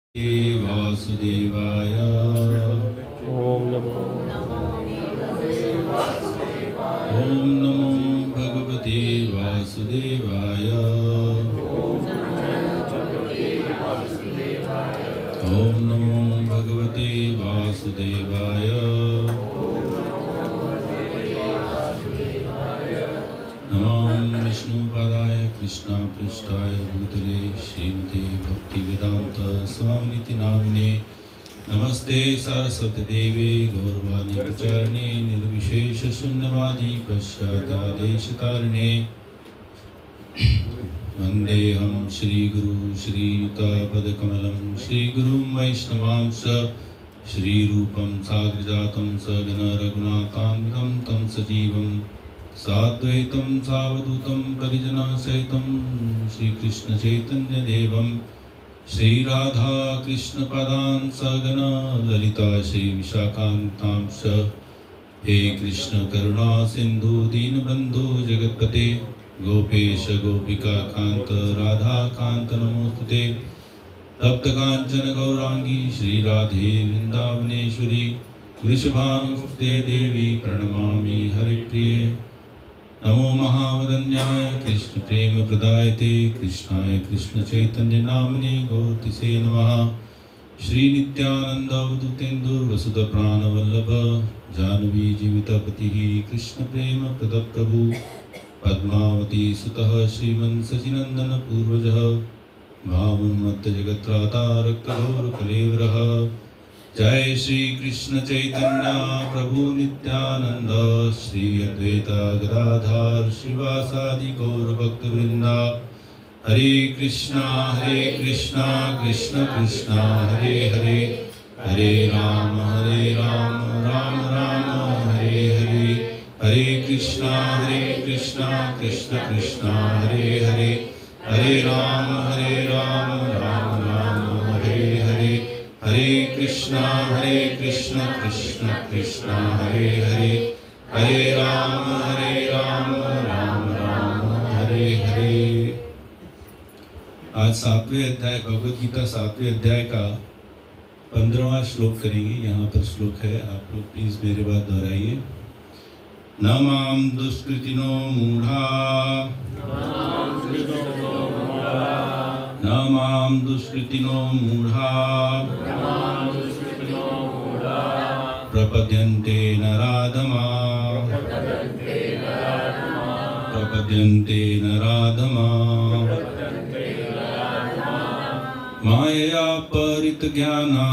वासुदेवाय। ओम नमो ओम नमो भगवते वासुदेवाय। ओम नमो भगवते वासुदेवाय। नमो विष्णुपादाय कृष्णापृष्ठाय भूतले श्रीमते भक्तिवेदांत स्वामिनिति नामिने नमस्ते सरस्वती देवे गौरवाणी प्रचारिणे निर्विशेष शून्यवादी पश्चात्तादेशतारिणे वन्देऽहं श्रीगुरु श्रीयुतापदकमलं श्रीगुरुं वैष्णवांश श्रीरूपं साग्रजातं सगण रघुनाथान्वितं तं सजीवं साद्वैतं सावधूतं परिजनसहितं श्रीकृष्णचैतन्यदेवं श्रीराधा कृष्णपदान् सगण ललिता श्रीविशाखान्वितांश। हे कृष्ण करुणा सिंधु दीनबंधु जगत्पते गोपेश गोपिका कांत राधा कांत नमोस्तुते। तप्त कांचन गौरांगी श्री राधे वृंदावनेश्वरी वृषभानुसुते देवी प्रणमामि हरिप्रिये। नमो महावदन्याय कृष्ण प्रेम प्रदायते कृष्णाय कृष्ण चैतन्य नामने गौरतिसे नमः। श्री नित्यानंद अवधूतेन्दु वसुत प्राणवल्लभ जानवी जीवितपति कृष्ण प्रेम प्रदप्रभु पद्मावती सुतः श्रीमन् सचिनंदन पूर्वजः भावन्मत्त जगत्राता रक्तगौरकलेवरः। जय श्री कृष्ण चैतन्य प्रभु नित्यानंद श्री अद्वैता गदाधर श्रीवासादि गौर भक्तवृंदा। हरे कृष्णा कृष्ण कृष्ण हरे हरे हरे राम राम राम हरे हरे। हरे कृष्णा कृष्ण कृष्ण हरे हरे हरे राम राम राम हरे हरे। हरे कृष्णा कृष्ण कृष्ण हरे हरे हरे राम राम राम हरे हरे। आज 7वें अध्याय भगवद गीता 7वें अध्याय का 15वां श्लोक करेंगे। यहाँ पर श्लोक है, आप लोग प्लीज मेरे बात दोहराइए। न मां दुष्कृतिनो मूढ़ा न मां दुष्कृतिनो मूढ़ा प्रपद्यन्ते नराधमा मायया परितज्ञाना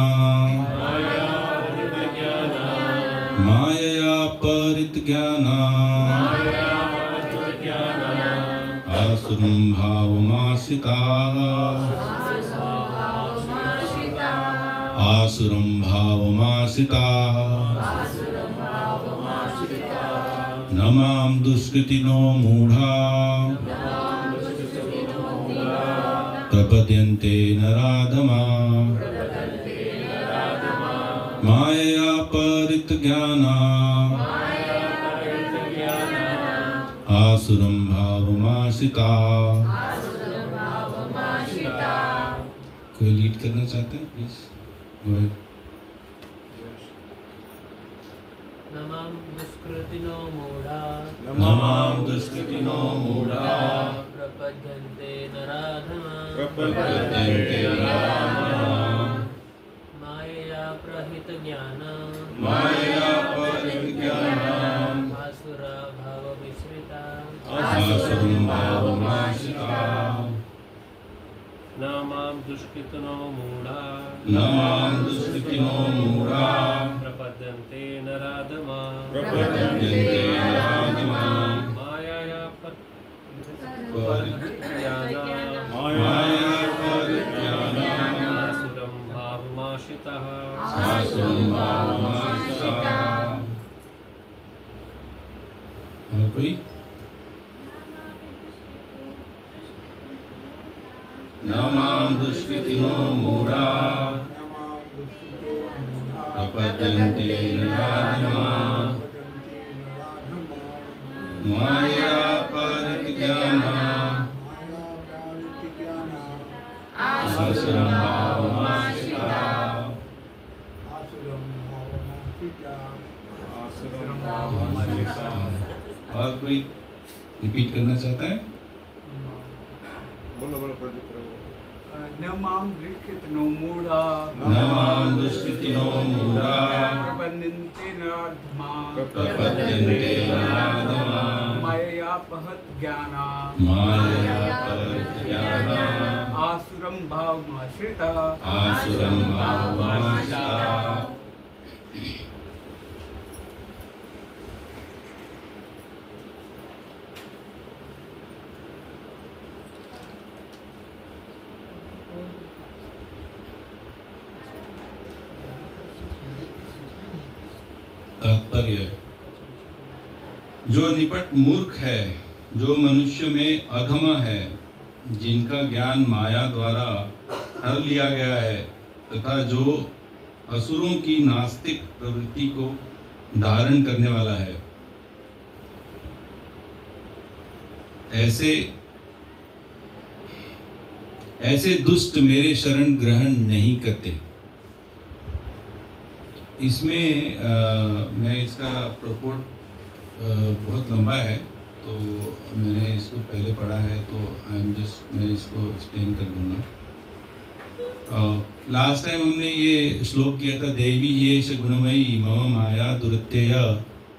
आसुरं भावमाश्रिताः न मां दुष्कृतिनो मूढ़ा प्रपद्यन्ते नराधमा मायया परितज्ञाना आसुरं भावमाश्रिताः। कोई लीड करना चाहते हैं प्लीज? नमां दुष्कृतिनो मूढ़ा प्रपद्यन्ते नराधमा मायया प्रहित ज्ञाना आसुरा भावमिश्रिता। नमां दुष्कृतिनो मूढ़ा प्रपद्यन्ते नराधमा मायया आसुरं भावमाश्रिताः। और कोई? न मां दुष्कृतिनो मूढ़ा प्रपद्यन्ते नराधमा मायया परितज्ञाना आसुरं भावमाश्रिताः। कोई रिपीट करना चाहता है? बोलो बोलो प्रदीप प्रभु। न मां दुष्कृतिनो मूढ़ा न मां दुष्कृतिनो मूढ़ा प्रपद्यन्ते नराधमाः प्रपद्यन्ते नराधमाः माययापहत ज्ञाना आसुरं भावमाश्रिताः आसुरं भावमाश्रिताः। तात्पर्य, जो निपट मूर्ख है, जो मनुष्य में अधम है, जिनका ज्ञान माया द्वारा हर लिया गया है, तथा जो असुरों की नास्तिक प्रवृत्ति को धारण करने वाला है, ऐसे दुष्ट मेरे शरण ग्रहण नहीं करते। इसमें मैं इसका प्रपोर्ट बहुत लंबा है, तो मैंने इसको पहले पढ़ा है, तो मैं इसको एक्सप्लेन कर दूंगा। लास्ट टाइम हमने ये श्लोक किया था, देवी येष गुणमयी मम माया दुरत्यया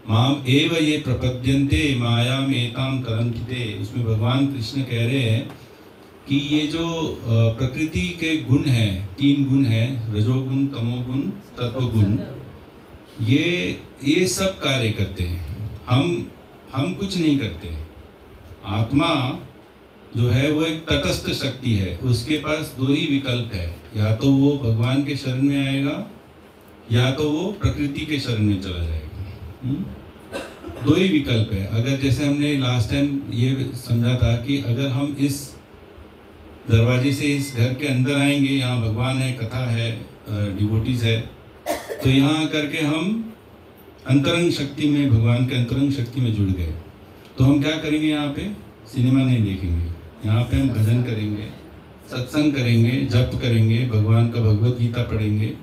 माम एव ये प्रपद्यन्ते माया मेताम तरन्ति। उसमें भगवान कृष्ण कह रहे हैं कि ये जो प्रकृति के गुण हैं, 3 गुण हैं, रजोगुण, तमोगुण, तत्वगुण, ये सब कार्य करते हैं। हम कुछ नहीं करते। आत्मा जो है वो एक तटस्थ शक्ति है, उसके पास 2 ही विकल्प है, या तो वो भगवान के शरण में आएगा या तो वो प्रकृति के शरण में चला जाएगा। 2 ही विकल्प है। अगर जैसे हमने लास्ट टाइम ये समझा था कि अगर हम इस दरवाजे से इस घर के अंदर आएंगे, यहाँ भगवान है, कथा है, डिवोटीज है, तो यहाँ आकर के हम अंतरंग शक्ति में, भगवान के अंतरंग शक्ति में जुड़ गए। तो हम क्या करेंगे? यहाँ पे सिनेमा नहीं देखेंगे, यहाँ पे हम भजन करेंगे, सत्संग करेंगे, जप करेंगे, भगवान का भगवत गीता पढ़ेंगे।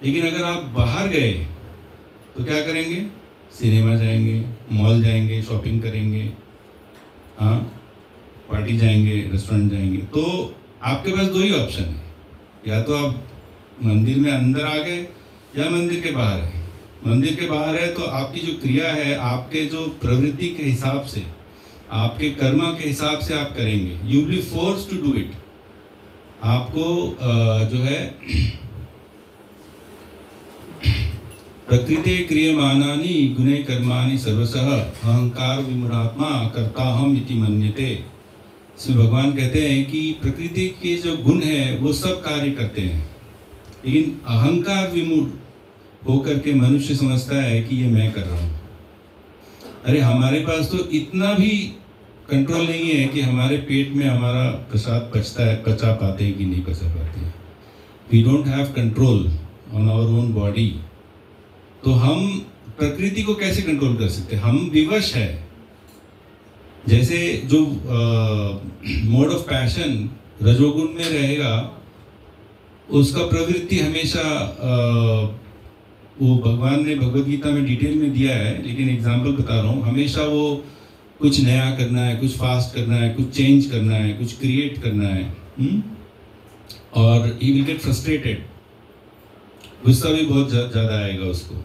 लेकिन अगर आप बाहर गए तो क्या करेंगे? सिनेमा जाएंगे, मॉल जाएंगे, शॉपिंग करेंगे, हाँ, पार्टी जाएंगे, रेस्टोरेंट जाएंगे। तो आपके पास 2 ही ऑप्शन है, या तो आप मंदिर में अंदर आ गए या मंदिर के बाहर है। मंदिर के बाहर है तो आपकी जो क्रिया है, आपके जो प्रवृत्ति के हिसाब से, आपके कर्म के हिसाब से आप करेंगे। You will be force to do it. आपको जो है प्रकृति क्रियमाणानि गुणे कर्माणि सर्वशः अहंकार विमूढ़ात्मा कर्ताहम इति मन्यते। इसमें भगवान कहते हैं कि प्रकृति के जो गुण है वो सब कार्य करते हैं, लेकिन अहंकार विमूढ़ होकर के मनुष्य समझता है कि ये मैं कर रहा हूँ। अरे हमारे पास तो इतना भी कंट्रोल नहीं है कि हमारे पेट में हमारा प्रसाद पचा पाते हैं कि नहीं पचा पाते हैं। We don't have control on our own body. तो हम प्रकृति को कैसे कंट्रोल कर सकते हैं? हम विवश है। जैसे जो मोड ऑफ पैशन रजोगुण में रहेगा, उसका प्रवृत्ति हमेशा वो भगवान ने भगवद गीता में डिटेल में दिया है, लेकिन एग्जाम्पल बता रहा हूँ। हमेशा वो कुछ नया करना है, कुछ फास्ट करना है, कुछ चेंज करना है, कुछ क्रिएट करना है, और ही विल गेट फ्रस्ट्रेटेड। गुस्सा भी बहुत ज़्यादा आएगा उसको।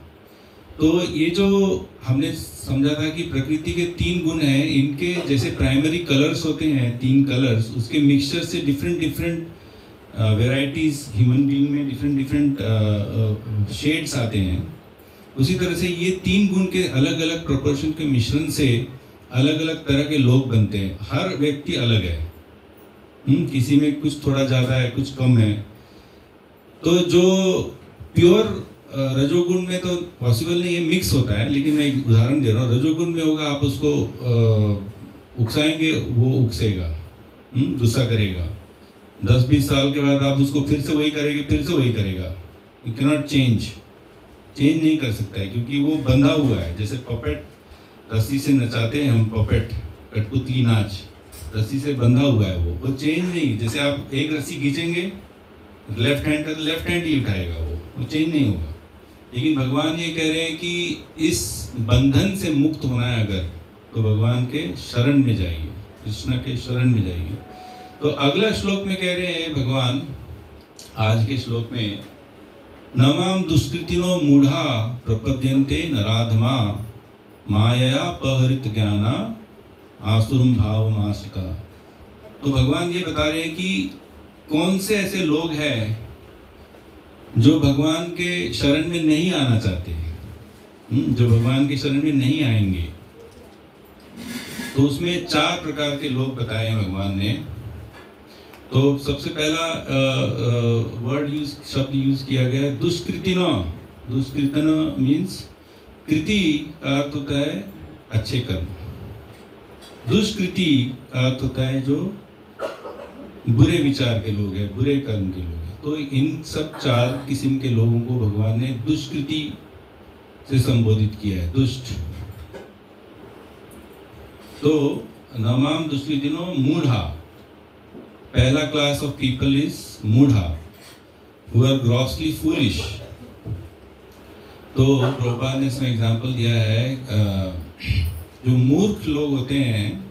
तो ये जो हमने समझा था कि प्रकृति के 3 गुण हैं, इनके जैसे प्राइमरी कलर्स होते हैं, 3 कलर्स, उसके मिक्सचर से डिफरेंट वेराइटीज ह्यूमन बीइंग में डिफरेंट शेड्स आते हैं। उसी तरह से ये 3 गुण के अलग अलग प्रोपोर्शन के मिश्रण से अलग अलग तरह के लोग बनते हैं। हर व्यक्ति अलग है, किसी में कुछ थोड़ा ज़्यादा है, कुछ कम है। तो जो प्योर रजोगुण में तो पॉसिबल नहीं है, मिक्स होता है। लेकिन मैं एक उदाहरण दे रहा हूँ। रजोगुण में होगा, आप उसको उकसाएंगे, वो उकसेगा, गुस्सा करेगा। 10-20 साल के बाद आप उसको फिर से वही करेंगे, फिर से वही करेगा। यू कैनॉट चेंज नहीं कर सकता है, क्योंकि वो बंधा हुआ है। जैसे पपेट, रस्सी से नचाते हैं हम पपेट, कठपुतली नाच, रस्सी से बंधा हुआ है वो चेंज नहीं। जैसे आप एक रस्सी खींचेंगे, लेफ्ट हैंड का तो लेफ्ट हैंड ही उठाएगा, वो चेंज नहीं होगा। लेकिन भगवान ये कह रहे हैं कि इस बंधन से मुक्त होना है अगर, तो भगवान के शरण में जाइए, कृष्ण के शरण में जाइए। तो अगला श्लोक में कह रहे हैं भगवान, आज के श्लोक में, नमाम दुष्कृतिनो मूढ़ा प्रपद्यन्ते नराधमा मायया अपहृत ज्ञाना आसुरम भावमासिका। तो भगवान ये बता रहे हैं कि कौन से ऐसे लोग हैं जो भगवान के शरण में नहीं आना चाहते, जो भगवान के शरण में नहीं आएंगे। तो उसमें 4 प्रकार के लोग बताए हैं भगवान ने। तो सबसे पहला शब्द यूज किया गया है दुष्कृतिना। दुष्कृतिना मीन्स, कृति का अर्थ होता है अच्छे कर्म, दुष्कृति का अर्थ होता है जो बुरे विचार के लोग हैं, बुरे कर्म के लोग हैं। तो इन सब 4 किस्म के लोगों को भगवान ने दुष्कृति से संबोधित किया है, दुष्ट। तो नमाम दुष्कृतिनो मूढ़ा, पहला क्लास ऑफ पीपल इज मूढ़ा, हु आर ग्रॉसली फूलिश। तो प्रभुपाद ने इसमें एग्जाम्पल दिया है, जो मूर्ख लोग होते हैं,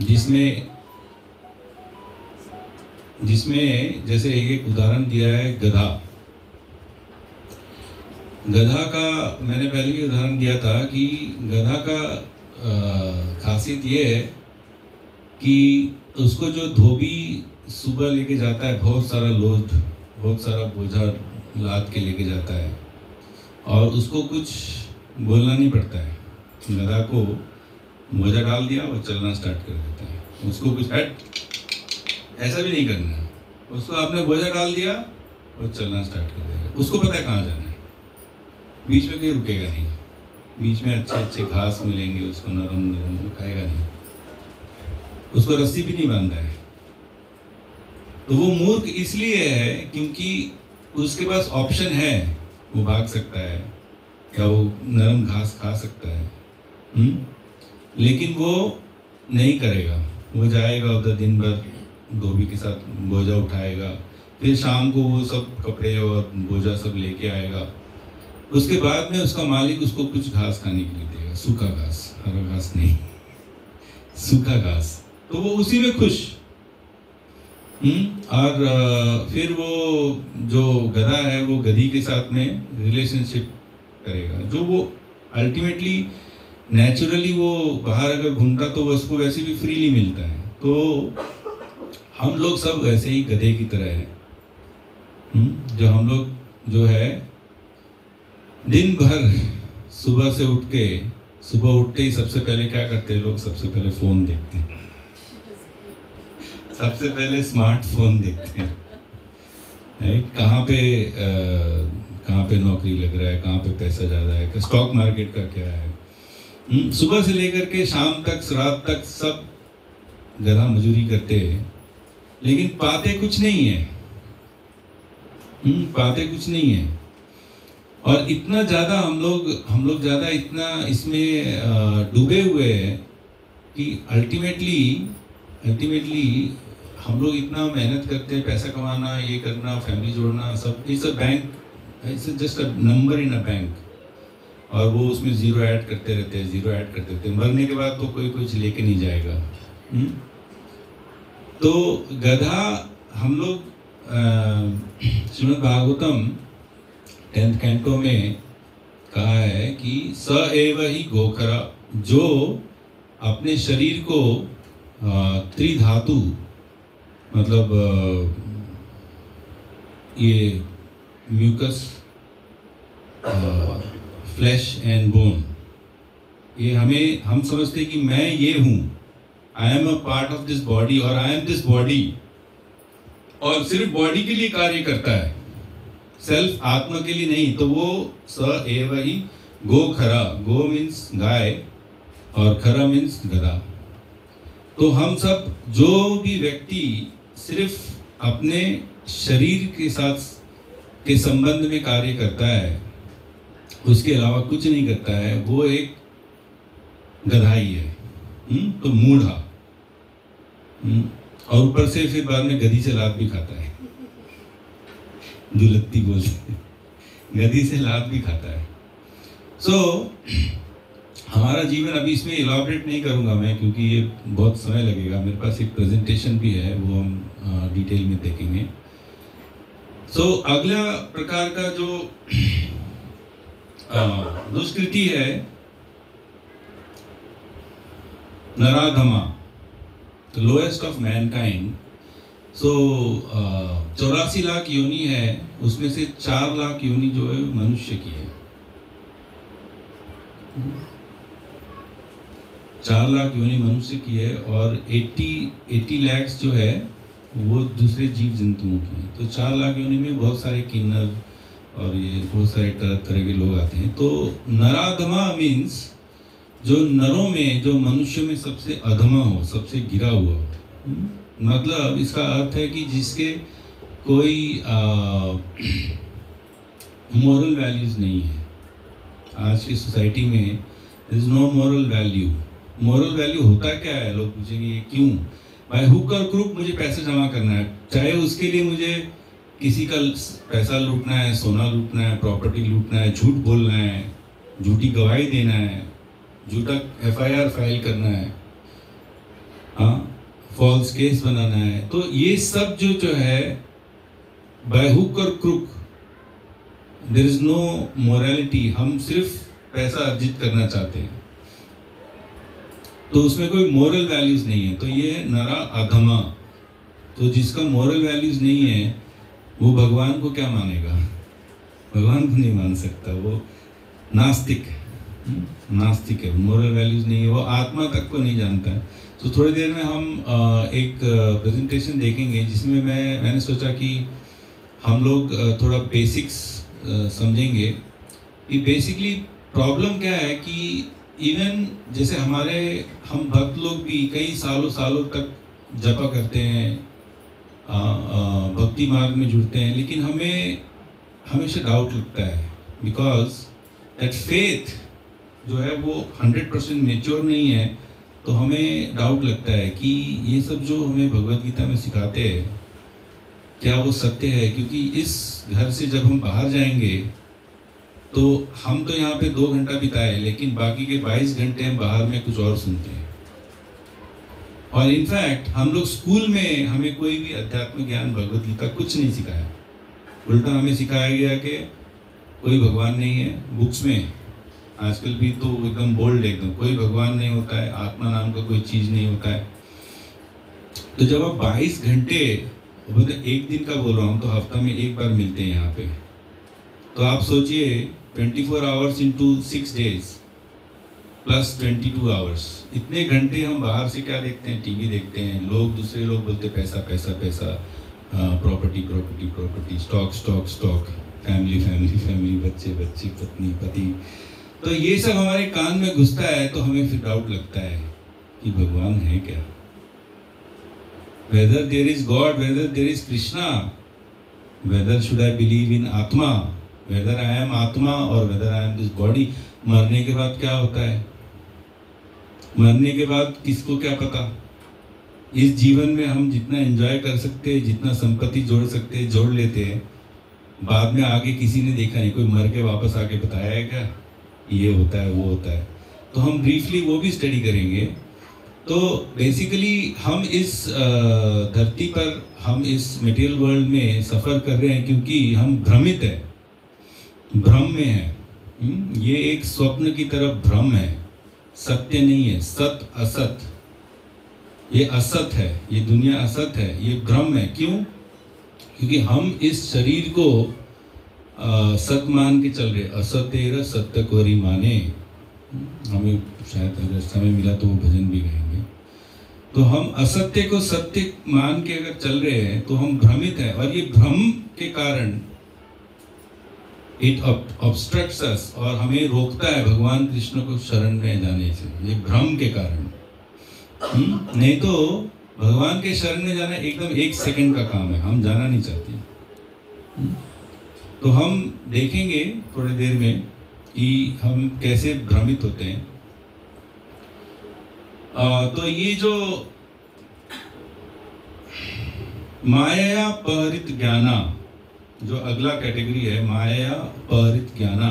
जिसमें जैसे एक उदाहरण दिया है गधा। गधा का मैंने पहले भी उदाहरण दिया था कि गधा का खासियत ये है कि उसको जो धोबी सुबह लेके जाता है, बहुत सारा लोड, बहुत सारा बोझा लाद के लेके जाता है, और उसको कुछ बोलना नहीं पड़ता है। गधा को बोझा डाल दिया, वो चलना स्टार्ट कर देता है। उसको कुछ ऐसा भी नहीं करना है, उसको आपने बोझा डाल दिया, वो चलना स्टार्ट कर देगा। उसको पता है कहाँ जाना है, बीच में कहीं रुकेगा नहीं, बीच में अच्छे अच्छे घास मिलेंगे उसको, नरम नरम, वो खाएगा नहीं, उसको रस्सी भी नहीं बांधा है। तो वो मूर्ख इसलिए है क्योंकि उसके पास ऑप्शन है, वो भाग सकता है या वो नरम घास खा सकता है, लेकिन वो नहीं करेगा। वो जाएगा उधर, दिन भर धोबी के साथ बोझा उठाएगा, फिर शाम को वो सब कपड़े और बोझा सब लेके आएगा। उसके बाद में उसका मालिक उसको कुछ घास खाने के लिए देगा, सूखा घास, हरा घास नहीं, सूखा घास। तो वो उसी में खुश। और फिर वो जो गधा है वो गधी के साथ में रिलेशनशिप करेगा, जो वो अल्टीमेटली नेचुरली वो बाहर अगर घूमता तो उसको वैसे भी फ्रीली मिलता है। तो हम लोग सब वैसे ही गधे की तरह हैं, जो हम लोग जो है दिन भर सुबह से सुबह उठते ही सबसे पहले क्या करते हैं लोग? सबसे पहले फोन देखते हैं, सबसे पहले स्मार्टफोन देखते हैं, कहाँ पे नौकरी लग रहा है, कहाँ पे पैसा ज़्यादा है, स्टॉक मार्केट का क्या है। सुबह से लेकर के शाम तक, रात तक सब गधा मजूरी करते हैं, लेकिन पाते कुछ नहीं है, पाते कुछ नहीं है। और इतना ज़्यादा हम लोग ज़्यादा इतना इसमें डूबे हुए हैं कि अल्टीमेटली हम लोग इतना मेहनत करते हैं, पैसा कमाना, ये करना, फैमिली जोड़ना, सब it's a bank, it's just a number in a bank. और वो उसमें ज़ीरो ऐड करते रहते हैं, मरने के बाद तो कोई कुछ लेके नहीं जाएगा। तो गधा हम लोग श्रीमद् भागवतम 10th कैंटो में कहा है कि स एव ही गोखरा, जो अपने शरीर को त्रिधातु, मतलब ये म्यूकस, फ्लैश एंड बोन, ये हम समझते हैं कि मैं ये हूँ, I am a part of this body और आई एम दिस बॉडी, और सिर्फ बॉडी के लिए कार्य करता है, सेल्फ आत्मा के लिए नहीं। तो वो स एव ही गो खरा, गो मीन्स गाय और खरा मीन्स गधा। तो हम सब, जो भी व्यक्ति सिर्फ अपने शरीर के साथ के संबंध में कार्य करता है, उसके अलावा कुछ नहीं करता है, वो एक गधा ही है। तो मूढ़ा, और ऊपर से फिर बाद में गधी से लात भी खाता है, दुलत्ती बोलते हैं, गधी से लात भी खाता है। सो हमारा जीवन, अभी इसमें इलाबरेट नहीं करूँगा मैं क्योंकि ये बहुत समय लगेगा, मेरे पास एक प्रेजेंटेशन भी है, वो हम डिटेल में देखेंगे। सो अगला प्रकार का जो दुष्कृति है नराधमा, लोएस्ट ऑफ मैनकाइंड। सो 84 लाख योनि है, उसमें से 4 लाख योनि जो है मनुष्य की है। 4 लाख योनि मनुष्य की है और 80 लाख जो है वो दूसरे जीव जंतुओं की है। तो 4 लाख योनि में बहुत सारे किन्नर और ये बहुत सारे तरह तरह के लोग आते हैं। तो नराधमा मीन्स जो नरों में, जो मनुष्य में सबसे अधमा हो, सबसे गिरा हुआ हो। मतलब इसका अर्थ है कि जिसके कोई मोरल वैल्यूज नहीं है। आज की सोसाइटी में there is no moral value. Moral value होता क्या है, लोग पूछेंगे क्यों? बाय हुक और क्रुक मुझे पैसे जमा करना है, चाहे उसके लिए मुझे किसी का पैसा लूटना है, सोना लूटना है, प्रॉपर्टी लूटना है, झूठ बोलना है, झूठी गवाही देना है, झूठा FIR फाइल करना है, हाँ, फॉल्स केस बनाना है। तो ये सब जो है बाय हुक और crook, there is no morality. हम सिर्फ पैसा अर्जित करना चाहते हैं, तो उसमें कोई मोरल वैल्यूज नहीं है। तो ये नरा अधमा। तो जिसका मोरल वैल्यूज नहीं है वो भगवान को क्या मानेगा? भगवान को नहीं मान सकता, वो नास्तिक है। नास्तिक है, मोरल वैल्यूज नहीं है, वो आत्मा तक को नहीं जानता है। तो थोड़ी देर में हम एक प्रेजेंटेशन देखेंगे जिसमें मैंने सोचा कि हम लोग थोड़ा बेसिक्स समझेंगे कि बेसिकली प्रॉब्लम क्या है कि इवन जैसे हम भक्त लोग भी कई सालों तक जपा करते हैं, भक्ति मार्ग में जुड़ते हैं, लेकिन हमें हमेशा डाउट लगता है बिकॉज दैट फेथ जो है वो 100% मेच्योर नहीं है। तो हमें डाउट लगता है कि ये सब जो हमें भगवद गीता में सिखाते हैं क्या वो सत्य है? क्योंकि इस घर से जब हम बाहर जाएंगे तो हम तो यहाँ पे 2 घंटा बिताए, लेकिन बाकी के 22 घंटे हम बाहर में कुछ और सुनते हैं। और इनफैक्ट हम लोग स्कूल में हमें कोई भी अध्यात्म ज्ञान, भगवद गीता कुछ नहीं सिखाया। उल्टा हमें सिखाया गया कि कोई भगवान नहीं है। बुक्स में आजकल भी तो एकदम बोल्ड, एकदम कोई भगवान नहीं होता है, आत्मा नाम का कोई चीज़ नहीं होता है। तो जब आप 22 घंटे, मतलब एक दिन का बोल रहा हूँ, तो हफ्ता में एक बार मिलते हैं यहाँ पे, तो आप सोचिए 24 hours into 6 days plus 22 hours, इतने घंटे हम बाहर से क्या देखते हैं? टीवी देखते हैं, दूसरे लोग बोलते पैसा पैसा पैसा, property property property, stock stock stock, family family family, बच्चे बच्चे, पत्नी पति। तो ये सब हमारे कान में घुसता है, तो हमें फिर डाउट लगता है कि भगवान है क्या? Whether there is God, whether there is Krishna, whether should I believe in atma, whether I am atma और whether I am this body. मरने के बाद क्या होता है? मरने के बाद किसको क्या पता? इस जीवन में हम जितना एंजॉय कर सकते हैं, जितना संपत्ति जोड़ सकते हैं, जोड़ लेते हैं, बाद में आगे किसी ने देखा नहीं। कोई मर के वापस आके बताया है क्या ये होता है वो होता है? तो हम ब्रीफली वो भी स्टडी करेंगे। तो बेसिकली हम इस धरती पर, हम इस मटेरियल वर्ल्ड में सफ़र कर रहे हैं क्योंकि हम भ्रमित है, भ्रम में है। ये एक स्वप्न की तरफ भ्रम है, सत्य नहीं है। सत असत, ये असत है, ये दुनिया असत है, ये भ्रम है। क्यों? क्योंकि हम इस शरीर को सत मान के चल रहे। असतेर सत्य कोरी माने, हमें शायद अगर समय मिला तो वो भजन भी गाएंगे। तो हम असत्य को सत्य मान के अगर चल रहे हैं तो हम भ्रमित हैं, और ये भ्रम के कारण इट ऑब्स्ट्रक्ट्स अस, और हमें रोकता है भगवान कृष्ण को शरण में जाने से, ये भ्रम के कारण। नहीं तो भगवान के शरण में जाना एकदम 1 सेकंड का काम है, हम जाना नहीं चाहते। तो हम देखेंगे थोड़ी देर में कि हम कैसे भ्रमित होते हैं। तो ये जो माया परित ज्ञाना, जो अगला कैटेगरी है, माया परित ज्ञाना,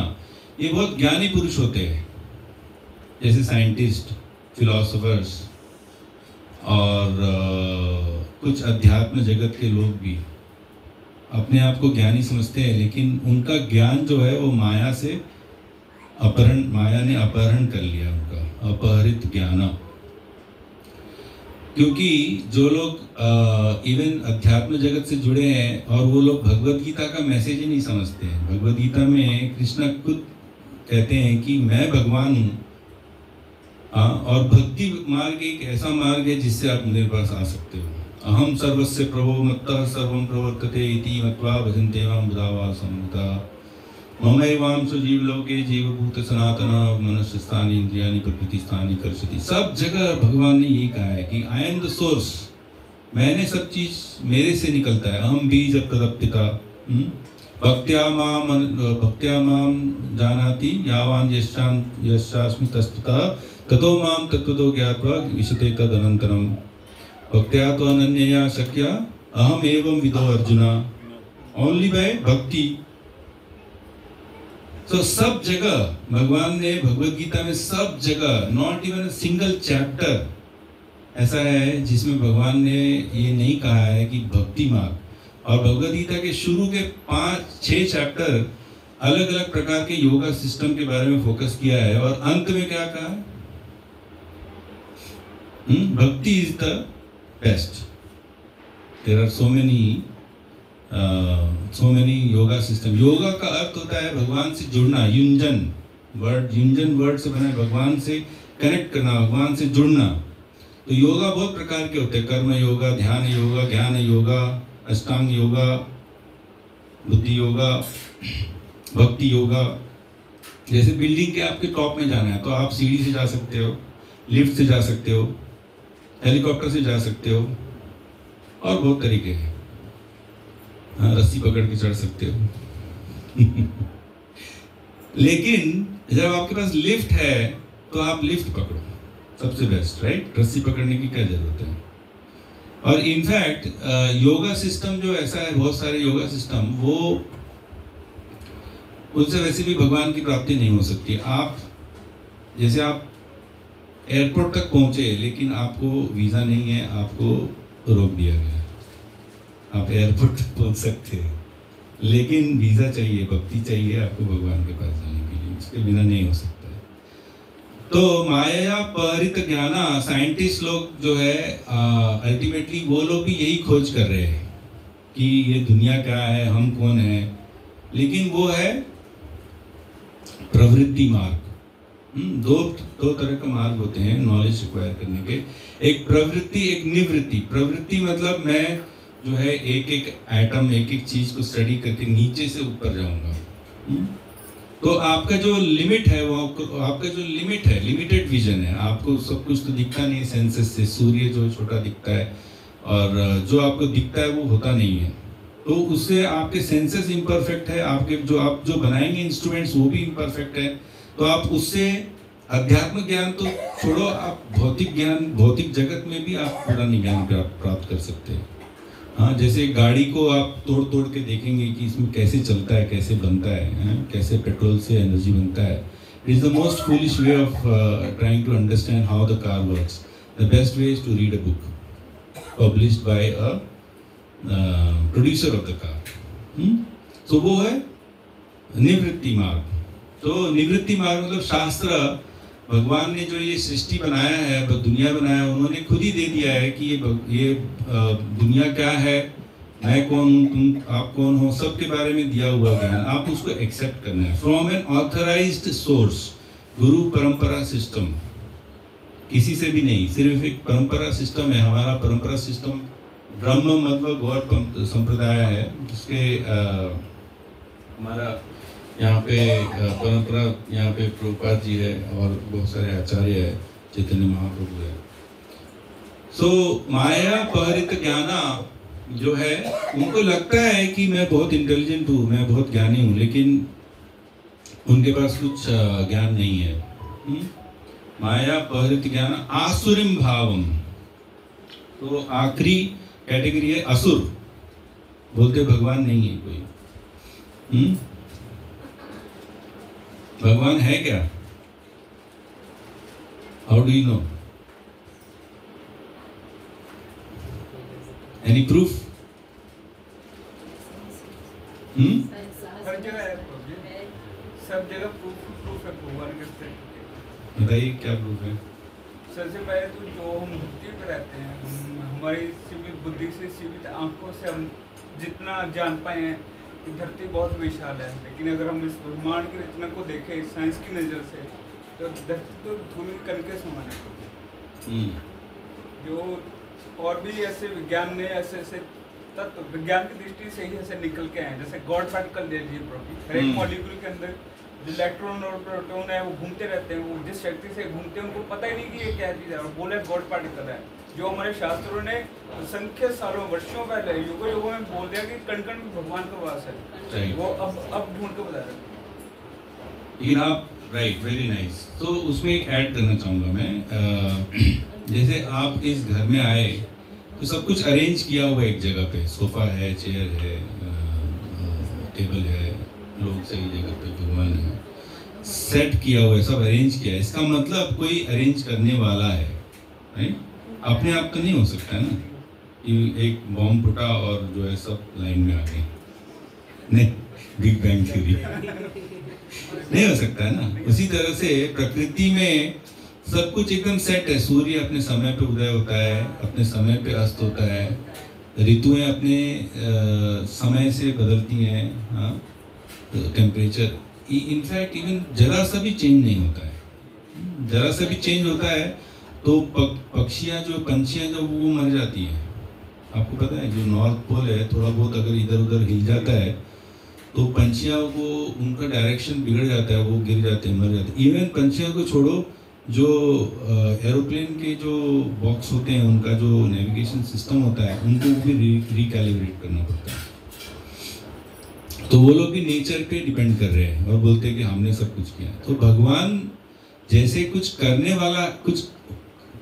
ये बहुत ज्ञानी पुरुष होते हैं, जैसे साइंटिस्ट, फिलोसोफर्स और कुछ अध्यात्म जगत के लोग भी अपने आप को ज्ञानी समझते हैं, लेकिन उनका ज्ञान जो है वो माया ने अपहरण कर लिया, उनका अपहरित ज्ञान। क्योंकि जो लोग इवन अध्यात्म जगत से जुड़े हैं और वो लोग भगवद गीता का मैसेज ही नहीं समझते हैं। भगवद गीता में कृष्ण खुद कहते हैं कि मैं भगवान हूँ, और भक्ति मार्ग एक ऐसा मार्ग है जिससे आप मेरे पास आ सकते हो। अहम सर्वस्य प्रभो मत्तः सर्वं प्रवर्तते इति मत्वा भजन्ते मां बुधावा संहिता ममैवांशो जीवलोके जीवभूत सनातन मनुष्यस्थानि इंद्रियाणि प्रकृतिस्थानि कर्षति। सब जगह भगवान ने यही कहा है कि आई एम द सोर्स, मैंने सब चीज मेरे से निकलता है। अहम बीज प्रदप्तिता भक्त्या माम जानाति यावान यस्यास्मि तस्ततः ततो माम तत्त्वतो ज्ञात्वा विशते तदनन्तरम भक्त्या तो अनन्यया शक्या अहम एवं विदो अर्जुना। ओनली बाय भक्ति। तो सब जगह भगवान ने भगवद गीता में सब जगह, नॉट इवन सिंगल चैप्टर ऐसा है जिसमें भगवान ने ये नहीं कहा है कि भक्ति मार्ग। और भगवद गीता के शुरू के 5-6 चैप्टर अलग अलग प्रकार के योगा सिस्टम के बारे में फोकस किया है, और अंत में क्या कहा है? Bhakti is the best. There are so many yoga system. Yoga का अर्थ होता है भगवान से जुड़ना। युंजन वर्ड से बना है, भगवान से कनेक्ट करना, भगवान से जुड़ना। तो योगा बहुत प्रकार के होते हैं, कर्म योगा, ध्यान योगा, ज्ञान योगा, अष्टांग योगा, बुद्धि योगा, भक्ति योगा। जैसे बिल्डिंग के आपके टॉप में जाना है तो आप सीढ़ी से जा सकते हो, लिफ्ट से जा सकते हो, हेलीकॉप्टर से जा सकते हो, और बहुत तरीके हैं। रस्सी पकड़ के चढ़ सकते हो। लेकिन जब आपके पास लिफ्ट है तो आप लिफ्ट पकड़ो, सबसे बेस्ट, राइट? रस्सी पकड़ने की क्या जरूरत है? और इनफैक्ट योगा सिस्टम जो ऐसा है, बहुत सारे योगा सिस्टम, वो उनसे वैसे भी भगवान की प्राप्ति नहीं हो सकती। आप जैसे आप एयरपोर्ट तक पहुंचे लेकिन आपको वीज़ा नहीं है, आपको रोक दिया गया। आप एयरपोर्ट तक पहुंच सकते हैं लेकिन वीज़ा चाहिए, भक्ति चाहिए आपको भगवान के पास जाने के लिए, उसके बिना नहीं हो सकता है। तो माया परित ज्ञाना, साइंटिस्ट लोग जो है अल्टीमेटली वो लोग भी यही खोज कर रहे हैं कि ये दुनिया क्या है, हम कौन है। लेकिन वो है प्रवृत्ति मार्ग। दो तरह का मार्ग होते हैं नॉलेज एक्वायर करने के, एक प्रवृत्ति, एक निवृत्ति। प्रवृत्ति मतलब मैं जो है एक एक एटम, एक एक चीज को स्टडी करके नीचे से ऊपर जाऊंगा। तो आपका जो लिमिट है वो आपका जो लिमिट है, लिमिटेड विजन है। आपको सब कुछ तो दिखता नहीं है सेंसेस से। सूर्य जो छोटा दिखता है और जो आपको दिखता है वो होता नहीं है, तो उससे आपके सेंसेस इम्परफेक्ट है। आपके जो बनाएंगे इंस्ट्रूमेंट्स वो भी इम्परफेक्ट है। तो आप उससे अध्यात्म ज्ञान तो छोड़ो, आप भौतिक ज्ञान, भौतिक जगत में भी आप पूरा ज्ञान प्राप्त कर सकते हैं। हाँ, जैसे गाड़ी को आप तोड़ तोड़ के देखेंगे कि इसमें कैसे चलता है, कैसे बनता है, कैसे पेट्रोल से एनर्जी बनता है। It is the most foolish way of trying to understand how the car works. The best way is to read a book published by a producer of the car. तो वो है निवृत्ति मार्ग। तो निवृत्ति मार्ग मतलब शास्त्र, भगवान ने जो ये सृष्टि बनाया है, दुनिया बनाया है, उन्होंने खुद ही दे दिया है कि ये दुनिया क्या है, मैं कौन हूँ, तुम आप कौन हो, सब के बारे में दिया हुआ ज्ञान। आप उसको एक्सेप्ट करना है फ्रॉम एन ऑथराइज्ड सोर्स। गुरु परंपरा सिस्टम, किसी से भी नहीं, सिर्फ एक परंपरा सिस्टम है। हमारा परंपरा सिस्टम ब्रह्म मतलब गौड़ संप्रदाय है, जिसके हमारा यहाँ पे परंपरा, यहाँ पे प्रभुपाद जी है और बहुत सारे आचार्य है, चैतन्य महाप्रभु है। सो माया परित ज्ञाना जो है, उनको लगता है कि मैं बहुत इंटेलिजेंट हूँ, मैं बहुत ज्ञानी हूँ, लेकिन उनके पास कुछ ज्ञान नहीं है। माया परित ज्ञान आसुरिम भावम। तो आखिरी कैटेगरी है असुर, बोलते भगवान नहीं है कोई। भगवान है क्या? How do you know? Any proof? हर जगह है प्रभु जी, सब जगह प्रूफ है भगवान के अस्तित्व। बताइए क्या प्रूफ है? सबसे पहले तो जो हम धरती पर रहते हैं, हमारी सीमित बुद्धि से, सीमित आंखों से हम जितना जान पाए हैं कि धरती बहुत विशाल है, लेकिन अगर हम इस ब्रह्मांड की रचना को देखें साइंस की नज़र से, तो धरती तो धूल कण के समान है। जो और भी ऐसे विज्ञान ने ऐसे तत्व विज्ञान की दृष्टि से ही ऐसे निकल के आए, जैसे गॉड पार्टिकल ले लीजिए प्रॉब्लम, हर एक मॉलिक्यूल के अंदर जो इलेक्ट्रॉन और प्रोटॉन है वो घूमते रहते हैं, वो जिस शक्ति से घूमते हैं उनको पता ही नहीं कि ये क्या चीज़ है, और बोले गॉड पार्टिकल है, जो हमारे शास्त्रों ने असंख्य सालों वर्षों पहले युगों में बोल दिया कि कण कण में भगवान का वास है, वो अब ढूंढ के बता रहे हैं। लेकिन आप राइट, वेरी नाइस। तो उसमें एक ऐड करना चाहूँगा मैं, जैसे आप इस घर में आए तो सब कुछ अरेंज किया हुआ एक जगह पे, सोफा है, चेयर है, टेबल है, लोग सही जगह पे, भगवान है, सेट किया हुआ है, सब अरेंज किया है। इसका मतलब कोई अरेंज करने वाला है, राइट? अपने आप तो नहीं हो सकता है ना कि एक बॉम्ब फूटा और जो है सब लाइन में आ गए, नहीं, बिग बैंग थ्योरी नहीं हो सकता है ना। उसी तरह से प्रकृति में सब कुछ एकदम सेट है। सूर्य अपने समय पे उदय होता है, अपने समय पे अस्त होता है, ऋतुएं अपने समय से बदलती हैं, हाँ, टेम्परेचर, इनफैक्ट इवन जरा सा भी चेंज नहीं होता है। जरा सा भी चेंज होता है तो पंछियाँ जो वो मर जाती हैं। आपको पता है जो नॉर्थ पोल है, थोड़ा बहुत अगर इधर उधर हिल जाता है तो पंछियाँ वो उनका डायरेक्शन बिगड़ जाता है, वो गिर जाते हैं, मर जाते हैं। इवन पंछियों को छोड़ो, जो एरोप्लेन के जो बॉक्स होते हैं, उनका जो नेविगेशन सिस्टम होता है, उनको भी रिकैलिब्रेट करना पड़ता है। तो वो लोग भी नेचर पे डिपेंड कर रहे हैं और बोलते हैं कि हमने सब कुछ किया। तो भगवान जैसे कुछ करने वाला,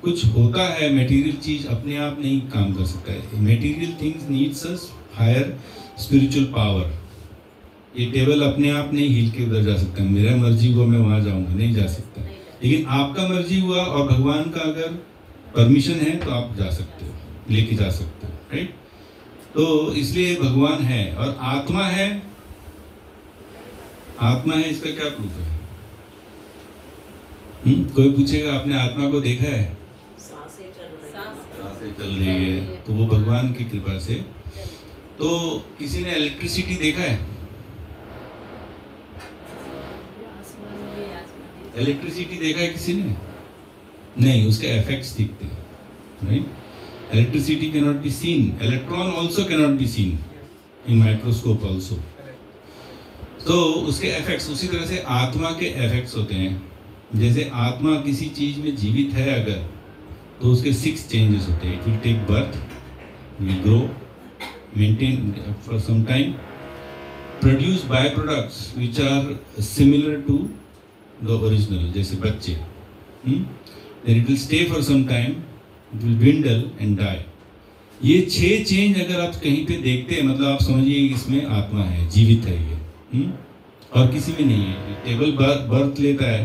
कुछ होता है, मटेरियल चीज अपने आप नहीं काम कर सकता है। Material things needs us higher spiritual power. ये टेबल अपने आप नहीं हिल के उधर जा सकता, मेरा मर्जी हुआ मैं वहाँ जाऊँगा, नहीं जा सकता। लेकिन आपका मर्जी हुआ और भगवान का अगर परमिशन है तो आप जा सकते हो, लेके जा सकते हो, राइट? तो इसलिए भगवान है और आत्मा है। आत्मा है, इसका क्या प्रूफ है? कोई पूछेगा आपने आत्मा को देखा है? सांसें चल रही है, तो वो भगवान की कृपा से। तो किसी ने इलेक्ट्रिसिटी देखा है? इलेक्ट्रिसिटी देखा है किसी ने? नहीं, उसके इफेक्ट्स दिखते हैं, right? Electricity can not be seen, electron also can not be seen in microscope also. तो उसके इफेक्ट्स, उसी तरह से आत्मा के इफेक्ट्स होते हैं। जैसे आत्मा किसी चीज में जीवित है अगर, तो उसके 6 चेंजेस होते हैं। It will take birth, will grow, maintain for some time, produce by products which are similar to the original, जैसे बच्चे, then it will stay for some time, it will dwindle and die। ये 6 change अगर आप कहीं पे देखते हैं, मतलब आप समझिए इसमें आत्मा है, जीवित है ये, और किसी में नहीं है। टेबल बर्थ लेता है,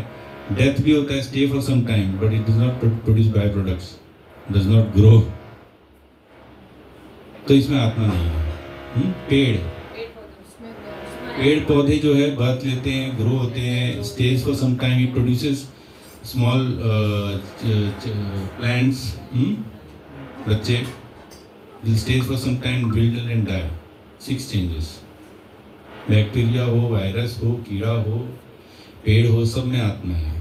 डेथ भी होता है, stay for some time, but it does not produce by products, does not grow. तो इसमें आत्मा नहीं है। पेड़ पौधे जो है बर्थ लेते हैं, ग्रो होते हैं, stage for some time, it produces small plants, बच्चे, will stage for some time, dwindle and die. 6 changes. Bacteria हो, वायरस हो, कीड़ा हो, पेड़ हो, सब में आत्मा है।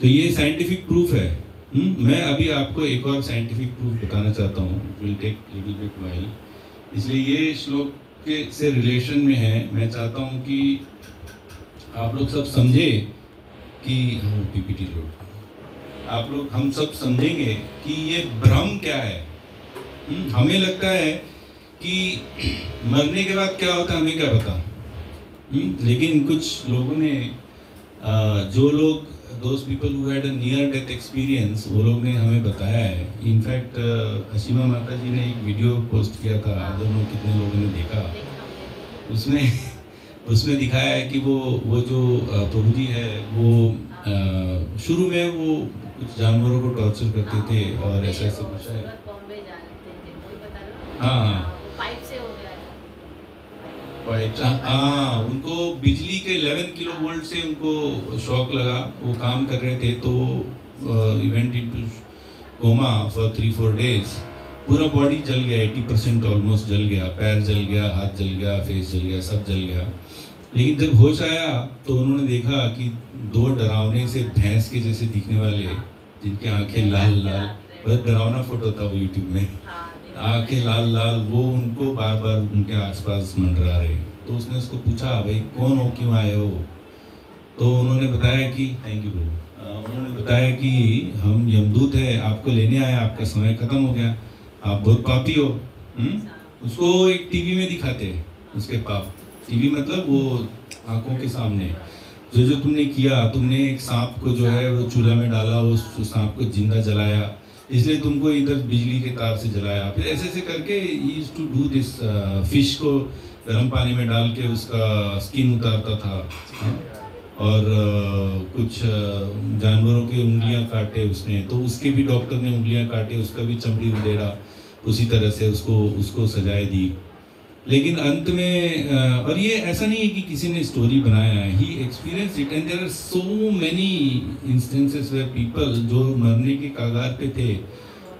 तो ये साइंटिफिक प्रूफ है। मैं अभी आपको एक और साइंटिफिक प्रूफ बताना चाहता हूँ, will take little bit while. इसलिए ये श्लोक के से रिलेशन में है। मैं चाहता हूँ कि आप लोग सब समझे कि पीपीटी लोग, आप लोग, हम सब समझेंगे कि ये भ्रम क्या है। हमें लगता है कि मरने के बाद क्या होता है, हमें क्या पता। लेकिन कुछ लोगों ने, जो लोग, those people who had a near death experience, वो लोग ने हमें बताया है। इनफैक्ट असीमा माता जी ने एक वीडियो पोस्ट किया था, आई डोंट नो कितने लोगों ने देखा। उसमें उसमें दिखाया है कि वो जो प्रभु जी है वो शुरू में वो कुछ जानवरों को टॉर्चर करते थे और ऐसा ऐसा कुछ है। बॉम्बे जा रहे थे, वही बता रहे हो? हाँ हाँ वो पाइप से हो गया था। हाँ, उनको बिजली के 11 किलो वोल्ट से उनको शॉक लगा, वो काम कर रहे थे तो went into coma for 3-4 days. पूरा बॉडी जल गया, 80% ऑलमोस्ट जल गया, पैर जल गया, हाथ जल गया, फेस जल गया, सब जल गया। लेकिन जब होश आया तो उन्होंने देखा कि 2 डरावने से भैंस के जैसे दिखने वाले, जिनकी आंखें लाल लाल, बहुत डरावना फोटो था वो यूट्यूब में, आंखें लाल लाल, वो उनको बार बार उनके आसपास मंडरा रहे। तो उसने उसको पूछा, भाई कौन हो, क्यों आए हो? तो उन्होंने बताया कि थैंक यू ब्रो, उन्होंने बताया कि हम यमदूत है, आपको लेने आए, आपका समय खत्म हो गया, आप बहुत पापी हो। उसको एक टीवी में दिखाते हैं उसके पाप। टीवी मतलब वो आंखों के सामने जो तुमने किया, तुमने एक सांप को जो है वो चूल्हा में डाला, उस सांप को जिंदा जलाया, इसलिए तुमको इधर बिजली के तार से जलाया। फिर ऐसे ऐसे करके used to do this. Fish को गर्म पानी में डाल के उसका स्किन उतारता था और कुछ जानवरों की उंगलियां काटे उसने, तो उसके भी डॉक्टर ने उंगलियां काटे, उसका भी चमड़ी उधेड़ा, उसी तरह से उसको सजाएं दी। लेकिन अंत में और ये ऐसा नहीं है कि किसी ने स्टोरी बनाया है, he experience it. And there are so many instances where people जो मरने के कागार पे थे,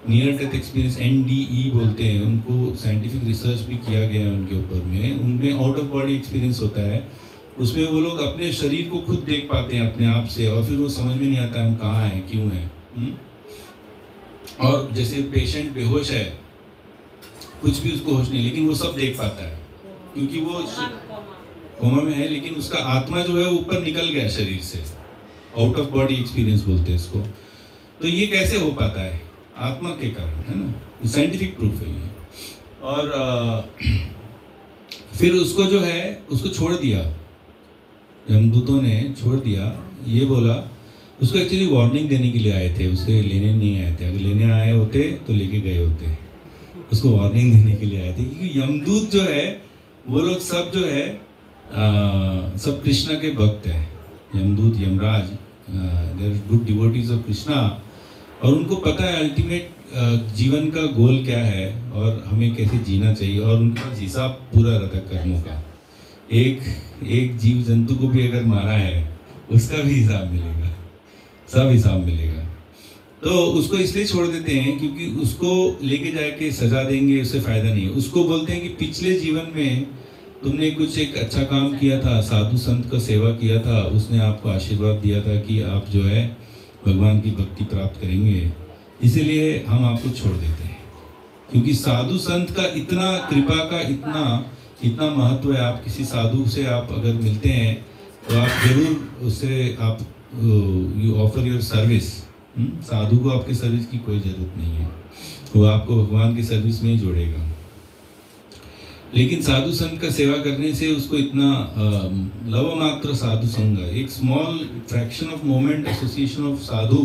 नियर डेथ एक्सपीरियंस, NDE बोलते हैं उनको, साइंटिफिक रिसर्च भी किया गया है उनके ऊपर में, उनमें आउट ऑफ बॉडी एक्सपीरियंस होता है। उसमें वो लोग अपने शरीर को खुद देख पाते हैं अपने आप से, और फिर वो समझ में नहीं आता हम कहाँ हैं, क्यों हैं। और जैसे पेशेंट बेहोश है, कुछ भी उसको होश नहीं, लेकिन वो सब देख पाता है क्योंकि वो कोमा में है, लेकिन उसका आत्मा जो है वो ऊपर निकल गया शरीर से, आउट ऑफ बॉडी एक्सपीरियंस बोलते हैं इसको। तो ये कैसे हो पाता है? आत्मा के कारण, है ना, साइंटिफिक प्रूफ है ये। और फिर उसको जो है उसको छोड़ दिया, यमदूतों ने छोड़ दिया। ये बोला, उसको एक्चुअली वार्निंग देने के लिए आए थे, उसे लेने नहीं आए थे। अगर लेने आए होते तो लेके गए होते, उसको वार्निंग देने के लिए आए थे। क्योंकि यमदूत जो है वो लोग सब जो है सब कृष्णा के भक्त हैं। यमदूत, Yamraj, they are good devotees of Krishna, और उनको पता है अल्टीमेट जीवन का गोल क्या है और हमें कैसे जीना चाहिए, और उनका हिसाब पूरा रहता है कर्मों का। एक जीव जंतु को भी अगर मारा है उसका भी हिसाब मिलेगा, सब हिसाब मिलेगा। तो उसको इसलिए छोड़ देते हैं क्योंकि उसको लेके जाके सजा देंगे, उससे फायदा नहीं है। उसको बोलते हैं कि पिछले जीवन में तुमने कुछ एक अच्छा काम किया था, साधु संत का सेवा किया था, उसने आपको आशीर्वाद दिया था कि आप जो है भगवान की भक्ति प्राप्त करेंगे, इसीलिए हम आपको छोड़ देते हैं। क्योंकि साधु संत का इतना, कृपा का इतना महत्व है। आप किसी साधु से आप अगर मिलते हैं तो आप जरूर उससे आप यू ऑफर योर सर्विस। साधु को आपके सर्विस की कोई ज़रूरत नहीं है, वो आपको भगवान की सर्विस में ही जोड़ेगा। लेकिन साधु संत का सेवा करने से उसको इतना लव मात्र साधु संग, एक small fraction of moment association of sadhu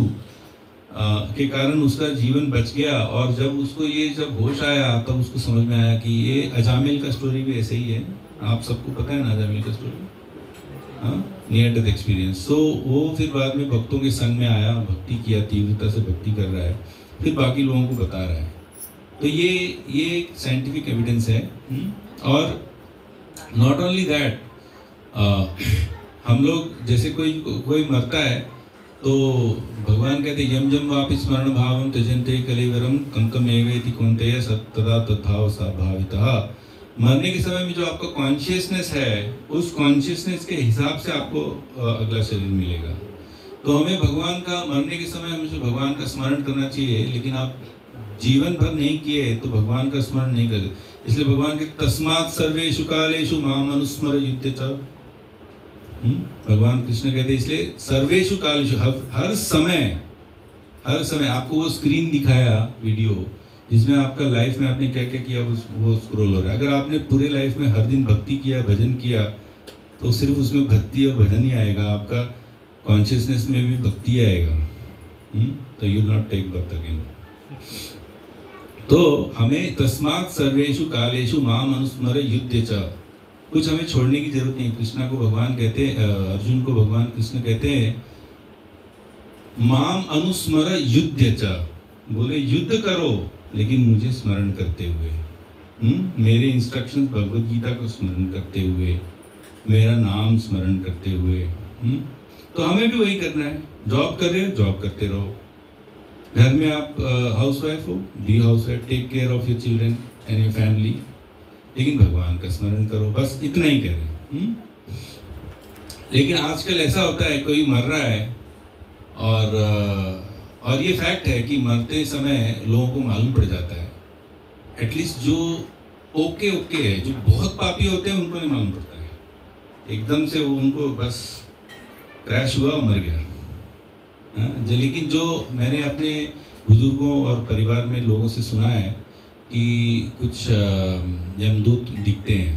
के कारण उसका जीवन बच गया। और जब उसको ये जब होश आया तब उसको समझ में आया कि ये अजामिल का स्टोरी भी ऐसे ही है। आप सबको पता है ना अजामिल का स्टोरी, हाँ, नियर डेथ एक्सपीरियंस। तो वो फिर बाद में भक्तों के संग में आया, भक्ति किया, तीव्रता से भक्ति कर रहा है, फिर बाकी लोगों को बता रहा है। तो ये साइंटिफिक एविडेंस है। और नॉट ओनली दैट, हम लोग जैसे कोई मरता है तो भगवान कहते यम जम वापि स्मरण भावम त्यजन्ते कलेवरम कंकम एवेति कौन्तेय सत्तदा तद्भाव भावितः। मरने के समय में जो आपका कॉन्शियसनेस है, उस कॉन्शियसनेस के हिसाब से आपको अगला शरीर मिलेगा। तो हमें भगवान का, मरने के समय हमें भगवान का स्मरण करना चाहिए। लेकिन आप जीवन भर नहीं किए तो भगवान का स्मरण नहीं करते। इसलिए भगवान के तस्मात् सर्वेषु कालेषु माम अनुस्मर युद्धे च, भगवान कृष्ण कहते इसलिए सर्वेषु कालेषु, हर समय आपको वो स्क्रीन दिखाया वीडियो जिसमें आपका लाइफ में आपने क्या क्या किया वो स्क्रॉल हो रहा है। अगर आपने पूरे लाइफ में हर दिन भक्ति किया, भजन किया, तो सिर्फ उसमें भक्ति और भजन ही आएगा, आपका कॉन्शियसनेस में भी भक्ति आएगा। तो you not take birth again. तो हमें तस्मात् सर्वेषु कालेषु माम अनुस्मर युद्धे च, कुछ हमें छोड़ने की जरूरत नहीं। कृष्णा को भगवान कहते हैं, अर्जुन को भगवान कृष्ण कहते हैं माम अनुस्मर युद्ध च, बोले युद्ध करो लेकिन मुझे स्मरण करते हुए, मेरे इंस्ट्रक्शंस भगवद गीता को स्मरण करते हुए, मेरा नाम स्मरण करते हुए। तो हमें भी वही करना है। जॉब कर रहे हो, जॉब करते रहो। घर में आप हाउसवाइफ हो, be housewife, take care of your children and your family, लेकिन भगवान का स्मरण करो, बस इतना ही करें। लेकिन आजकल ऐसा होता है, कोई मर रहा है और ये फैक्ट है कि मरते समय लोगों को मालूम पड़ जाता है। एटलीस्ट जो ओके है, जो बहुत पापी होते हैं उनको नहीं मालूम पड़ता है। एकदम से वो उनको बस क्रैश हुआ और मर गया। लेकिन जो मैंने अपने बुजुर्गों और परिवार में लोगों से सुना है कि कुछ यमदूत दिखते हैं,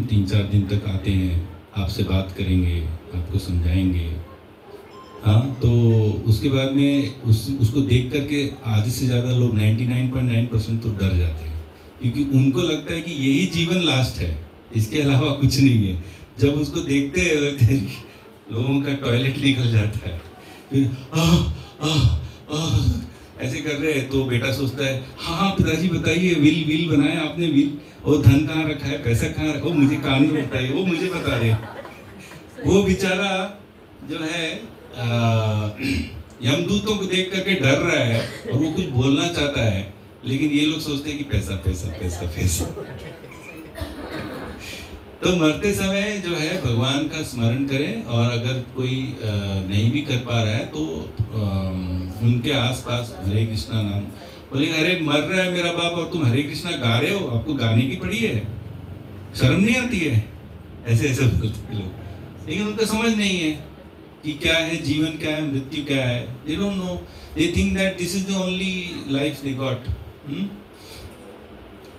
3-4 दिन तक आते हैं, आपसे बात करेंगे, आपको समझाएंगे। हाँ, तो उसके बाद में उसको देख करके आधे से ज़्यादा लोग 99.9% तो डर जाते हैं, क्योंकि उनको लगता है कि यही जीवन लास्ट है, इसके अलावा कुछ नहीं है। जब उसको देखते हैं लोगों का टॉयलेट निकल जाता है, फिर ऐसे कर रहे हैं, तो बेटा सोचता है हाँ पिताजी बताइए, विल बनाया आपने, विल और धन कहाँ रखा है, पैसा कहाँ रखा, वो मुझे कहानी बताइए, वो मुझे बता रहे। वो बेचारा जो है यमदूतों को देख करके डर रहा है और वो कुछ बोलना चाहता है, लेकिन ये लोग सोचते हैं कि पैसा पैसा पैसा पैसा। तो मरते समय जो है भगवान का स्मरण करें, और अगर कोई नहीं भी कर पा रहा है तो उनके आसपास हरे कृष्णा नाम बोले। अरे मर रहा है मेरा बाप और तुम हरे कृष्णा गा रहे हो, आपको गाने की पड़ी है, शर्म नहीं आती है? ऐसे बोलते लोग, लेकिन उनको समझ नहीं है कि क्या है जीवन, क्या है मृत्यु, क्या है। They don't know, they think that this is the only life they got.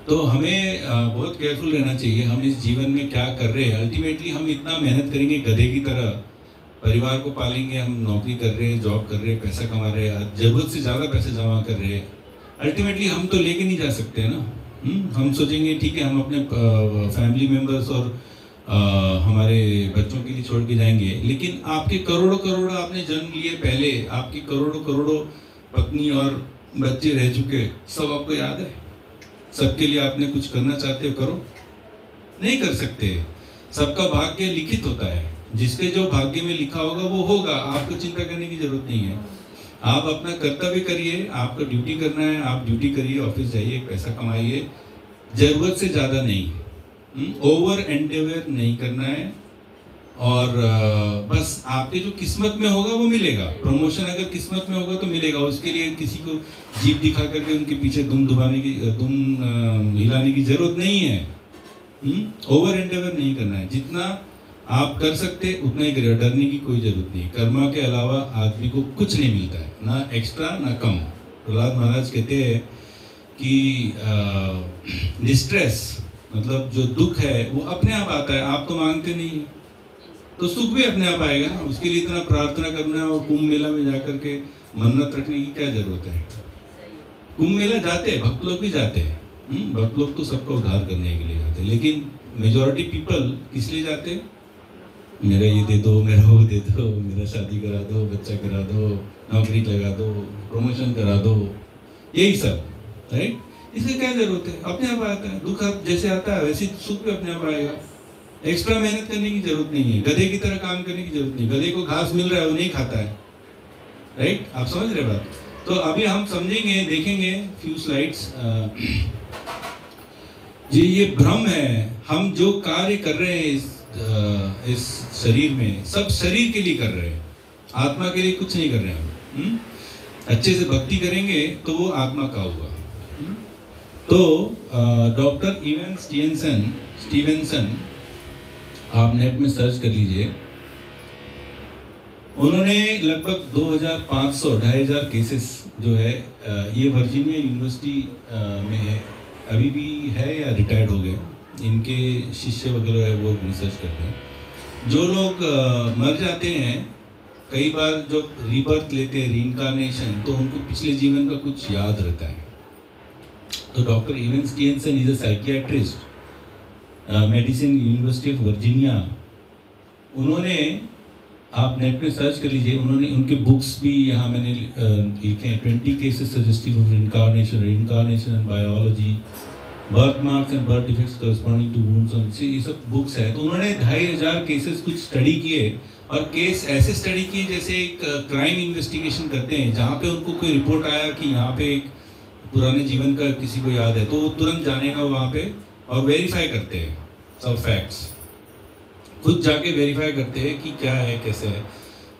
तो हमें बहुत केयरफुल रहना चाहिए, हम इस जीवन में क्या कर रहे हैं। अल्टीमेटली हम इतना मेहनत करेंगे गधे की तरह, परिवार को पालेंगे, हम नौकरी कर रहे हैं, जॉब कर रहे हैं, पैसा कमा रहे हैं, जरूरत से ज़्यादा पैसे जमा कर रहे हैं, अल्टीमेटली हम तो लेके नहीं जा सकते हैं ना। हम सोचेंगे ठीक है हम अपने फैमिली मेम्बर्स और हमारे बच्चों के लिए छोड़ के जाएंगे, लेकिन आपके करोड़ों करोड़ आपने जन्म लिए पहले, आपकी करोड़ों करोड़ों पत्नी और बच्चे रह चुके, सब आपको याद है? सबके लिए आपने कुछ करना चाहते हो, करो, नहीं कर सकते। सबका भाग्य लिखित होता है, जिसके जो भाग्य में लिखा होगा वो होगा, आपको चिंता करने की जरूरत नहीं है। आप अपना कर्तव्य करिए, आपको ड्यूटी करना है, आप ड्यूटी करिए, ऑफिस जाइए, पैसा कमाइए, जरूरत से ज़्यादा नहीं, ओवर एंडेवर नहीं करना है। और बस आपके जो किस्मत में होगा वो मिलेगा। प्रमोशन अगर किस्मत में होगा तो मिलेगा, उसके लिए किसी को जीप दिखा करके उनके पीछे दुम हिलाने की जरूरत नहीं है। ओवर एंडेवर नहीं करना है, जितना आप कर सकते उतना ही करिए, डरने की कोई जरूरत नहीं। कर्मा के अलावा आदमी को कुछ नहीं मिलता है, ना एक्स्ट्रा ना कम। प्रहलाद महाराज कहते हैं कि डिस्ट्रेस मतलब जो दुख है वो अपने आप आता है, आप तो मांगते नहीं है, तो सुख भी अपने आप आएगा ना। उसके लिए इतना प्रार्थना करना और कुंभ मेला में जाकर के मन्नत रखने की क्या जरूरत है? कुंभ मेला जाते हैं, भक्त लोग भी जाते हैं, भक्त लोग तो सबका उद्धार करने के लिए जाते हैं, लेकिन मेजॉरिटी पीपल किस लिए जाते हैं? मेरा ये दे दो, मेरा वो दे दो, मेरा शादी करा दो, बच्चा करा दो, नौकरी लगा दो, प्रमोशन करा दो, यही सब, राइट? इसकी क्या जरूरत है? अपने आप आता है। दुख जैसे आता है वैसे सुख भी अपने आप आएगा। एक्स्ट्रा मेहनत करने की जरूरत नहीं है, गधे की तरह काम करने की जरूरत नहीं। गधे को घास मिल रहा है वो नहीं खाता है, राइट? आप समझ रहे बात? तो अभी हम समझेंगे, देखेंगे फ्यू स्लाइड्स। जी ये भ्रम है, हम जो कार्य कर रहे हैं इस शरीर में, सब शरीर के लिए कर रहे हैं, आत्मा के लिए कुछ नहीं कर रहे हैं। अच्छे से भक्ति करेंगे तो वो आत्मा का होगा। तो डॉक्टर इवन स्टीवेंसन आप नेट में सर्च कर लीजिए, उन्होंने लगभग 2500 केसेस जो है ये वर्जीनिया यूनिवर्सिटी में है, अभी भी है या रिटायर्ड हो गए, इनके शिष्य वगैरह है वो रिसर्च करते हैं। जो लोग मर जाते हैं कई बार जो रीबर्थ लेते हैं, रीइंकार्नेशन, तो उनको पिछले जीवन का कुछ याद रहता है। तो doctor even Stevenson is a psychiatrist medicine university of Virginia, उन्होंने, आप नेट पे सर्च कर लीजिए, उन्होंने उनके बुक्स भी यहाँ मैंने लिखे हैं, 20 cases suggestive of incarnation and biology, birth marks and birth defects corresponding to wounds, ये सब बुक्स है। तो उन्होंने 2500 केसेस कुछ स्टडी किए, और केस ऐसे स्टडी किए जैसे एक क्राइम इन्वेस्टिगेशन करते हैं, जहाँ पे उनको कोई रिपोर्ट आया कि यहाँ पे एक पुराने जीवन का किसी को याद है, तो वो तुरंत जानेगा वहाँ पे और वेरीफाई करते हैं सब फैक्ट्स, खुद जाके वेरीफाई करते हैं कि क्या है कैसे है।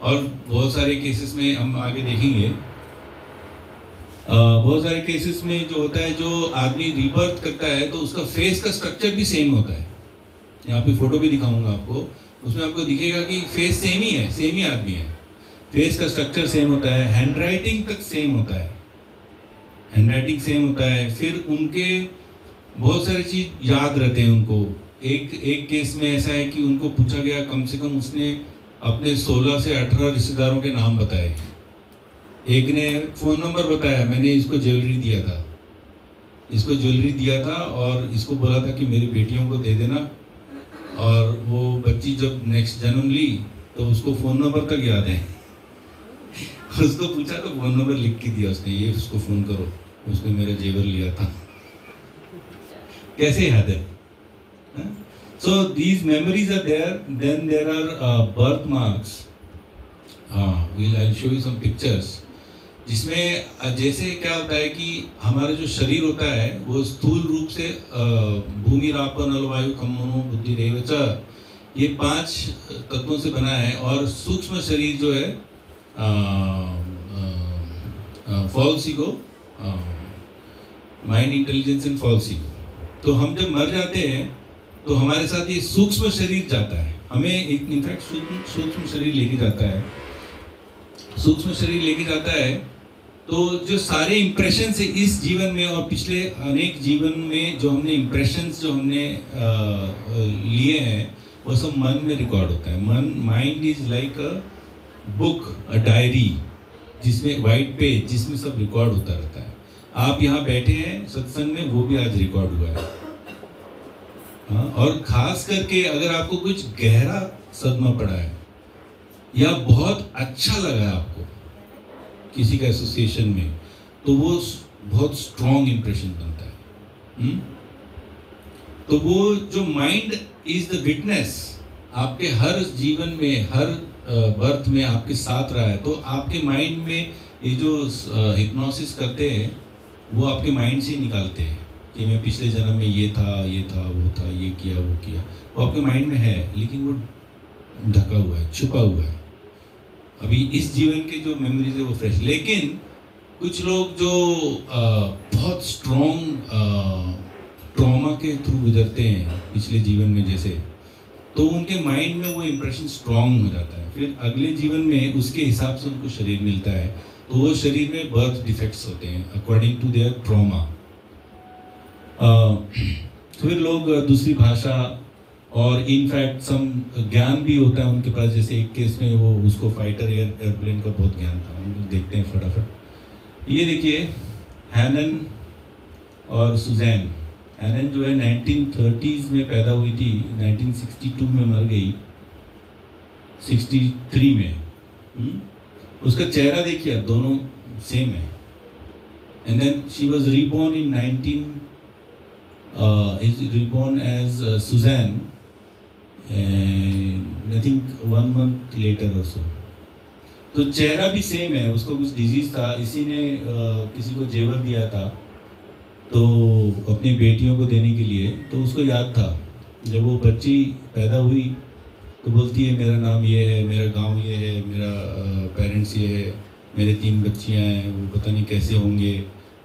और बहुत सारे केसेस में हम आगे देखेंगे, बहुत सारे केसेस में जो होता है, जो आदमी रीबर्थ करता है तो उसका फेस का स्ट्रक्चर भी सेम होता है। यहाँ पे फोटो भी दिखाऊंगा आपको, उसमें आपको दिखेगा कि फेस सेम ही है, सेम ही आदमी है, फेस का स्ट्रक्चर सेम होता है, हैंडराइटिंग तक सेम होता है, हैंडराइटिंग सेम होता है। फिर उनके बहुत सारी चीज़ याद रहते हैं उनको। एक केस में ऐसा है कि उनको पूछा गया, कम से कम उसने अपने 16 से 18 रिश्तेदारों के नाम बताए। एक ने फ़ोन नंबर बताया, मैंने इसको ज्वेलरी दिया था, इसको ज्वेलरी दिया था और इसको बोला था कि मेरी बेटियों को दे देना। और वो बच्ची जब नेक्स्ट जन्म ली तो उसको फ़ोन नंबर तक याद है। उसको पूछा तो फ़ोन नंबर लिख के दिया उसने, ये उसको फ़ोन करो, उसने मेरा जेवर लिया था। कैसे याद है? So these memories are there. Then there are birth marks. I'll show you some pictures. जिसमें जैसे क्या होता है कि हमारा जो शरीर होता है वो स्थूल रूप से भूमि राप नल वायु खम मनो बुद्धि रेव च, ये 5 तत्वों से बना है। और सूक्ष्म शरीर जो है फॉल्सिगो, माइंड इंटेलिजेंस एंड फॉल्सिगो। तो हम जब मर जाते हैं तो हमारे साथ ये सूक्ष्म शरीर जाता है, हमें इनफैक्ट सूक्ष्म शरीर लेके जाता है, सूक्ष्म शरीर लेके जाता है। तो जो सारे इम्प्रेशन से इस जीवन में और पिछले अनेक जीवन में जो हमने इम्प्रेशंस जो हमने लिए हैं वो सब मन में रिकॉर्ड होता है। Mind is like a book, a diary, जिसमें वाइट पेज, जिसमें सब रिकॉर्ड होता रहता है। आप यहाँ बैठे हैं सत्संग में, वो भी आज रिकॉर्ड हुआ है। हाँ, और खास करके अगर आपको कुछ गहरा सदमा पड़ा है या बहुत अच्छा लगा आपको किसी का एसोसिएशन में, तो वो बहुत स्ट्रॉन्ग इंप्रेशन बनता है। तो वो जो माइंड इज द विटनेस, आपके हर जीवन में, हर बर्थ में आपके साथ रहा है। तो आपके माइंड में ये जो हिप्नोसिस करते हैं वो आपके माइंड से ही निकालते हैं कि मैं पिछले जन्म में ये था, वो था, ये किया, वो किया। वो आपके माइंड में है, लेकिन वो ढका हुआ है, छुपा हुआ है। अभी इस जीवन के जो मेमोरीज है वो फ्रेश। लेकिन कुछ लोग जो बहुत स्ट्रॉन्ग ट्रॉमा के थ्रू गुजरते हैं पिछले जीवन में जैसे, तो उनके माइंड में वो इम्प्रेशन स्ट्रॉन्ग हो जाता है। फिर अगले जीवन में उसके हिसाब से उनको शरीर मिलता है, तो वो शरीर में बर्थ डिफेक्ट्स होते हैं अकॉर्डिंग टू देयर ट्रॉमा। फिर लोग दूसरी भाषा और इनफैक्ट सम ज्ञान भी होता है उनके पास। जैसे एक केस में वो उसको फाइटर एयरप्लेन का बहुत ज्ञान था। हम लोग देखते हैं फटाफट। ये देखिए हैनन और सुजैन। हैनन जो है 1930s में पैदा हुई थी, 1962 में मर गई, 63 में। उसका चेहरा देखिए, दोनों सेम है। And then she was reborn in is reborn as Suzanne, I think 1 month later or so. तो चेहरा भी सेम है। उसको कुछ डिजीज था, इसी ने किसी को जेवर दिया था तो अपनी बेटियों को देने के लिए। तो उसको याद था, जब वो बच्ची पैदा हुई तो बोलती है मेरा नाम ये है, मेरा गांव ये है, मेरा पेरेंट्स ये है, मेरे 3 बच्चियां हैं, वो पता नहीं कैसे होंगे,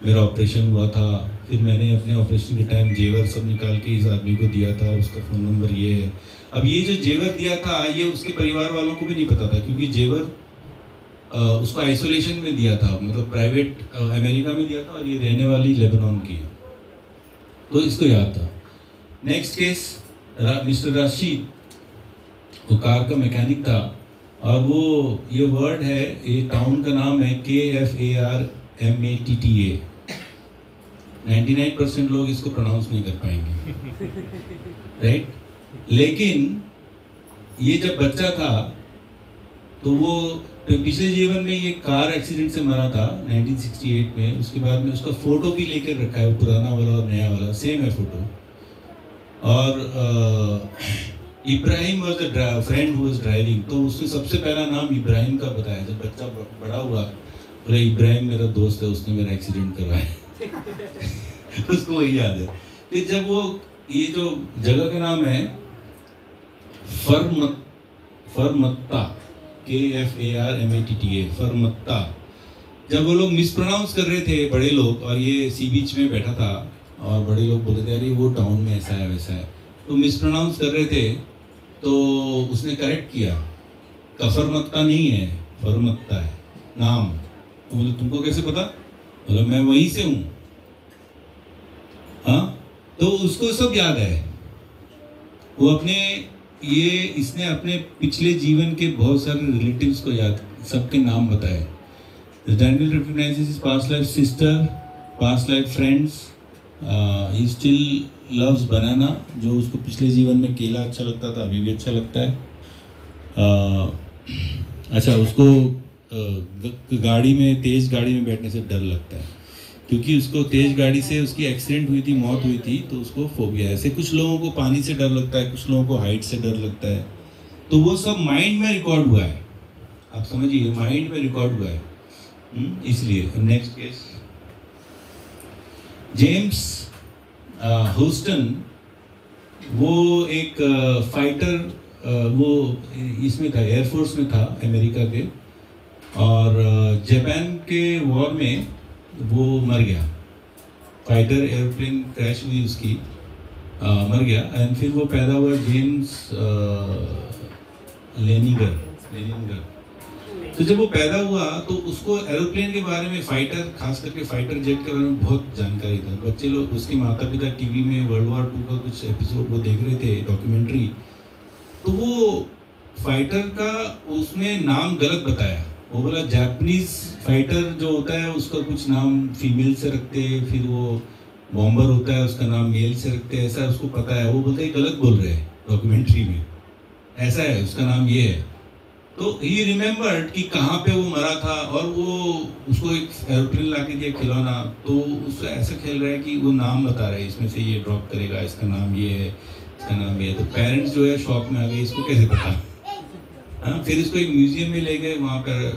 मेरा ऑपरेशन हुआ था। फिर मैंने अपने ऑपरेशन के टाइम जेवर सब निकाल के इस आदमी को दिया था, उसका फ़ोन नंबर ये है। अब ये जो जेवर दिया था ये उसके परिवार वालों को भी नहीं पता था, क्योंकि जेवर उसको आइसोलेशन में दिया था, मतलब प्राइवेट अमेरिका में दिया था, और ये रहने वाली लेबनान की, तो इसको याद था। नेक्स्ट केस मिस्टर राशिद, वो कार का मैकेनिक था, और वो ये वर्ड है, ये टाउन का नाम है KFARMATTA। 99% लोग इसको प्रोनाउंस नहीं कर पाएंगे, राइट? लेकिन ये जब बच्चा था तो वो पिछले जीवन में ये कार एक्सीडेंट से मरा था 1968 में। उसके बाद में उसका फोटो भी लेकर रखा है, पुराना वाला और नया वाला सेम है फोटो। और Ibrahim was the friend who was driving, तो उसने सबसे पहला नाम इब्राहिम का बताया। जब बच्चा बड़ा हुआ बोले इब्राहिम मेरा दोस्त है, उसने मेरा एक्सीडेंट करवाया। उसको वही याद है। फिर जब वो ये जो जगह का नाम है फरमत्ता, KFARMATTA, फरमत्ता, जब वो लोग मिसप्रोनाउंस कर रहे थे बड़े लोग, और ये सी बीच में बैठा था और बड़े लोग बोल रहे थे अरे वो टाउन में ऐसा है वैसा है, तो मिसप्रोनाउंस कर रहे थे, तो उसने करेक्ट किया, कफरमत्ता नहीं है, फरमत्ता है नाम। तो बोले तुमको कैसे पता? बोला मैं वहीं से हूँ। हाँ, तो उसको सब याद है। वो अपने इसने अपने पिछले जीवन के बहुत सारे रिलेटिव्स को याद, सबके नाम बताए। Daniel recognizes his past life sister, past life friends. He still loves banana, जो उसको पिछले जीवन में केला अच्छा लगता था, अभी भी अच्छा लगता है। अच्छा, उसको गाड़ी में, तेज गाड़ी में बैठने से डर लगता है, क्योंकि उसको तेज गाड़ी से उसकी एक्सीडेंट हुई थी, मौत हुई थी, तो उसको फोबिया है। ऐसे कुछ लोगों को पानी से डर लगता है, कुछ लोगों को हाइट से डर लगता है। तो वो सब माइंड में रिकॉर्ड हुआ है, आप समझिए, माइंड में रिकॉर्ड हुआ है। इसलिए नेक्स्ट केस, जेम्स ह्यूस्टन, वो एक फाइटर, वो इसमें था, एयरफोर्स में था अमेरिका के, और जापान के वॉर में वो मर गया। फाइटर एयरप्लेन क्रैश हुई उसकी, मर गया। एंड फिर वो पैदा हुआ जेम्स लेनिगर। तो जब वो पैदा हुआ तो उसको एरोप्लेन के बारे में, फाइटर, खास करके फाइटर जेट के बारे में बहुत जानकारी था। बच्चे लोग, उसके माता पिता टीवी में वर्ल्ड वॉर 2 का कुछ एपिसोड वो देख रहे थे, डॉक्यूमेंट्री, तो वो फाइटर का उसमें नाम गलत बताया। वो बोला जापानीज फाइटर जो होता है उसका कुछ नाम फीमेल से रखते हैं, फिर वो बॉम्बर होता है उसका नाम मेल से रखते हैं, ऐसा उसको पता है। वो बोलते हैं गलत बोल रहे हैं डॉक्यूमेंट्री में, ऐसा है, उसका नाम ये है। तो ही रिमेम्बर्ड कि कहाँ पे वो मरा था, और वो उसको एक एरोप्लेन ला के दिया खिलौना, तो उसको ऐसा खेल रहा है कि वो नाम बता रहा है, इसमें से ये ड्रॉप करेगा, इसका नाम ये है, इसका नाम ये है। तो पेरेंट्स जो है शॉक में आ गए, इसको कैसे पता। हाँ, फिर इसको एक म्यूजियम में ले गए, वहाँ पर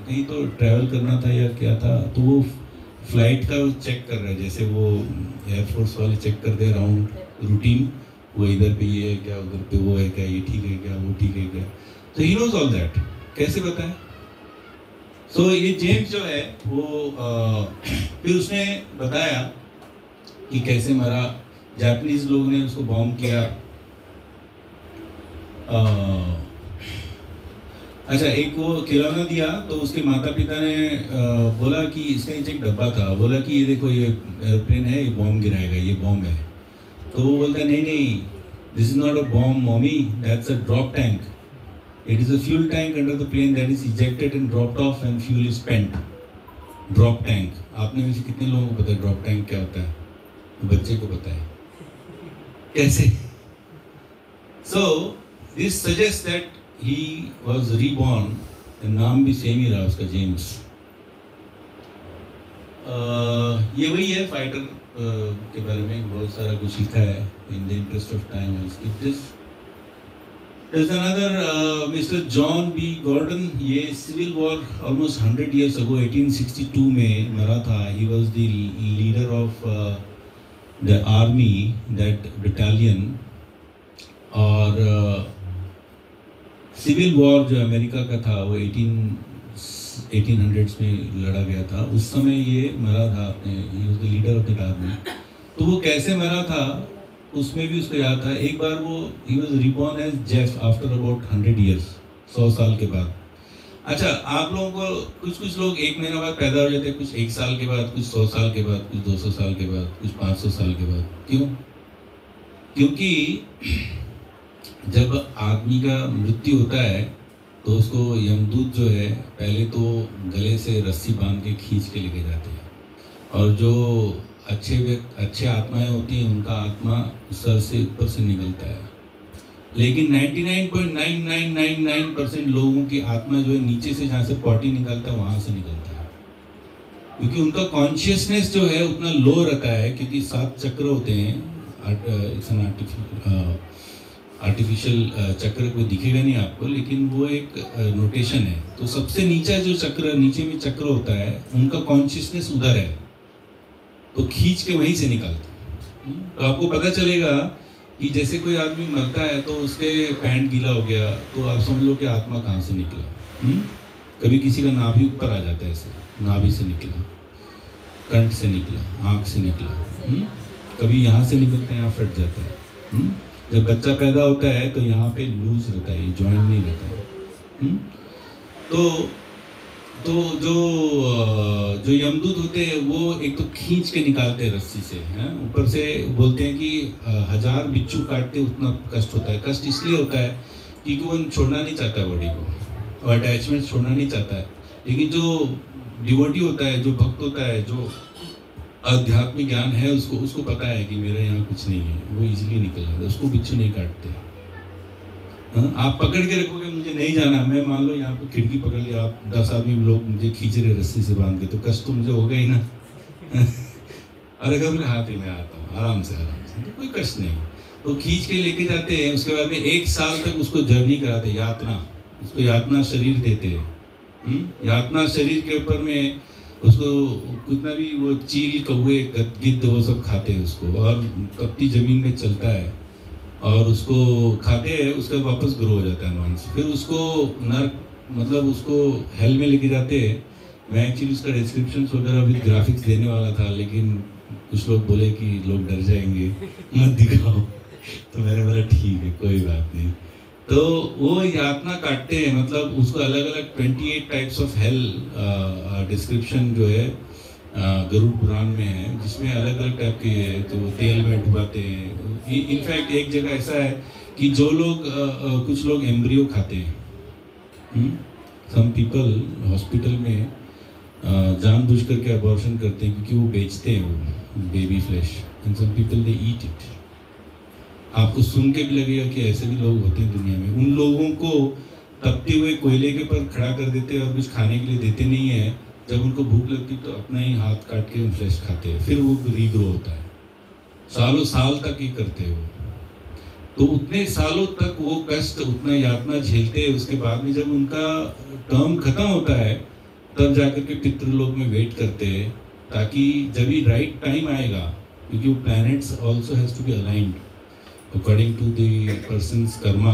कहीं तो ट्रैवल करना था या क्या था, तो वो फ्लाइट का चेक कर रहा है, जैसे वो एयरफोर्स वाले चेक करते राउंड रूटीन, वो इधर पे ये है क्या, उधर पे वो है क्या, ये ठीक है क्या, वो ठीक है क्या। तो ही नोज ऑल दैट, कैसे बताएं। सो ये जेम्स जो है वो फिर उसने बताया कि कैसे मरा। जापानीज लोगों ने उसको बॉम्ब किया। अच्छा, एक वो खिलौना दिया, तो उसके माता पिता ने बोला कि इसके नीचे एक डब्बा था, बोला कि ये देखो ये एयरप्लेन है, ये बॉम्ब गिराएगा, ये बॉम्ब है। तो वो बोलता नहीं नहीं, this is not a bomb mommy, that's a drop tank. It is a fuel tank under the plane that is ejected and dropped off and fuel is spent. Drop tank. आपने में से कितने लोगों को पता है ड्रॉप टैंक क्या होता है? बच्चे को पता है। कैसे? So this suggests that he was reborn. नाम भी सेम ही रहा उसका, जेम्स। ये वही है फाइटर के बारे में बहुत सारा कुछ लिखा है। In the interest of time, I'll skip this. There's another Mr. John B. Gordon. ये civil war almost 100 years ago, 1862 में मरा था. He was the leader of the army, that battalion. और civil war जो अमेरिका का था वो 1800s में लड़ा गया था। उस समय ये मरा था अपने, he was the leader of the army. तो वो कैसे मरा था उसमें भी उसको याद था। एक बार वो he was reborn as Jeff after about 100 years, 100 साल के बाद। अच्छा, आप लोगों को कुछ लोग 1 महीना बाद पैदा हो जाते हैं, कुछ 1 साल के बाद, कुछ 100 साल के बाद, कुछ 200 साल के बाद, कुछ 500 साल के बाद। क्यों? क्योंकि जब आदमी का मृत्यु होता है तो उसको यमदूत जो है पहले तो गले से रस्सी बांध के खींच के लेके जाते हैं, और जो अच्छे आत्माएं होती हैं, उनका आत्मा सर से ऊपर से निकलता है, लेकिन 99.9999% लोगों की आत्मा जो है नीचे से, जहाँ से पॉटी निकलता है वहाँ से निकलता है, क्योंकि उनका कॉन्शियसनेस जो है उतना लो रहता है, क्योंकि 7 चक्र होते हैं। आर्टिफिशियल चक्र कोई दिखेगा नहीं आपको, लेकिन वो एक नोटेशन है। तो सबसे नीचे जो चक्र, नीचे में चक्र होता है, उनका कॉन्शियसनेस उधर है, तो खींच के वहीं से निकालते हैं। तो आपको पता चलेगा कि जैसे कोई आदमी मरता है तो उसके पैंट गीला हो गया, तो आप समझ लो कि आत्मा कहाँ से निकला। कभी किसी का नाभि ऊपर आ जाता है, ऐसे नाभि से निकला, कंठ से निकला, आँख से निकला, कभी यहाँ से निकलता है, यहाँ फट जाता है। जब बच्चा पैदा होता है तो यहाँ पे लूज रहता है, जॉइंट नहीं रहता है। तो जो यमदूत होते हैं वो एक तो खींच के निकालते हैं रस्सी से, हैं, ऊपर से बोलते हैं कि 1000 बिच्छू काटते उतना कष्ट होता है। कष्ट इसलिए होता है क्योंकि वो छोड़ना नहीं चाहता है बॉडी को, और अटैचमेंट छोड़ना नहीं चाहता है। लेकिन जो डिवोटी होता है, जो भक्त होता है, जो आध्यात्मिक ज्ञान है, उसको पता है कि मेरा यहाँ कुछ नहीं है, वो इजीली निकल जाता है, उसको बिच्छू नहीं काटते। आप पकड़ के रखोगे, मुझे नहीं जाना, मैं मान लो यहाँ पे खिड़की पकड़ लिया, आप 10 आदमी लोग मुझे खींच रहे रस्सी से बांध के, तो कष्ट तो मुझे होगा ही ना। अरे अगर मैं हाथ ही में आता हूँ आराम से, तो कोई कष्ट नहीं। तो खींच के लेके जाते हैं, उसके बाद में 1 साल तक उसको जर्नी कराते, यातना, उसको यातना शरीर देते हैं। यातना शरीर के ऊपर में उसको कितना भी वो चील, कौवे, गिद्ध वो सब खाते हैं उसको, और कपटी जमीन में चलता है और उसको खाते हैं, उसका वापस ग्रो हो जाता है मांस। फिर उसको नर्क, मतलब उसको हेल में लेके जाते हैं। मैं एक्चुअली उसका डिस्क्रिप्शन वगैरह अभी ग्राफिक्स देने वाला था, लेकिन कुछ लोग बोले कि लोग डर जाएंगे, मत दिखाओ, तो मैंने बोला ठीक है, कोई बात नहीं। तो वो यातना काटते हैं, मतलब उसको अलग अलग 28 टाइप्स ऑफ हेल डिस्क्रिप्शन जो है गरुड़ पुराण में है, जिसमें अलग अलग टाइप के, तो तेल में डुबाते हैं। इनफैक्ट एक जगह ऐसा है कि जो लोग कुछ लोग एम्ब्रियो खाते हैं, सम पीपल हॉस्पिटल में जानबूझ करके अबॉर्शन करते हैं, क्योंकि वो बेचते हैं वो baby flesh, and some people they eat it. आपको सुन के भी लगेगा कि ऐसे भी लोग होते हैं दुनिया में। उन लोगों को तपते हुए कोयले के पर खड़ा कर देते हैं और कुछ खाने के लिए देते नहीं है। जब उनको भूख लगती तो अपना ही हाथ काट के फ्लैश खाते हैं, फिर वो रीग्रो होता है। सालों साल तक ही करते हैं वो। तो उतने सालों तक वो कष्ट, उतना यातना झेलते हैं। उसके बाद में जब उनका टर्म खत्म होता है, तब जाकर के पितृलोक में वेट करते हैं, ताकि जब भी राइट टाइम आएगा, क्योंकि वो planets also has to be aligned according to the person's karma,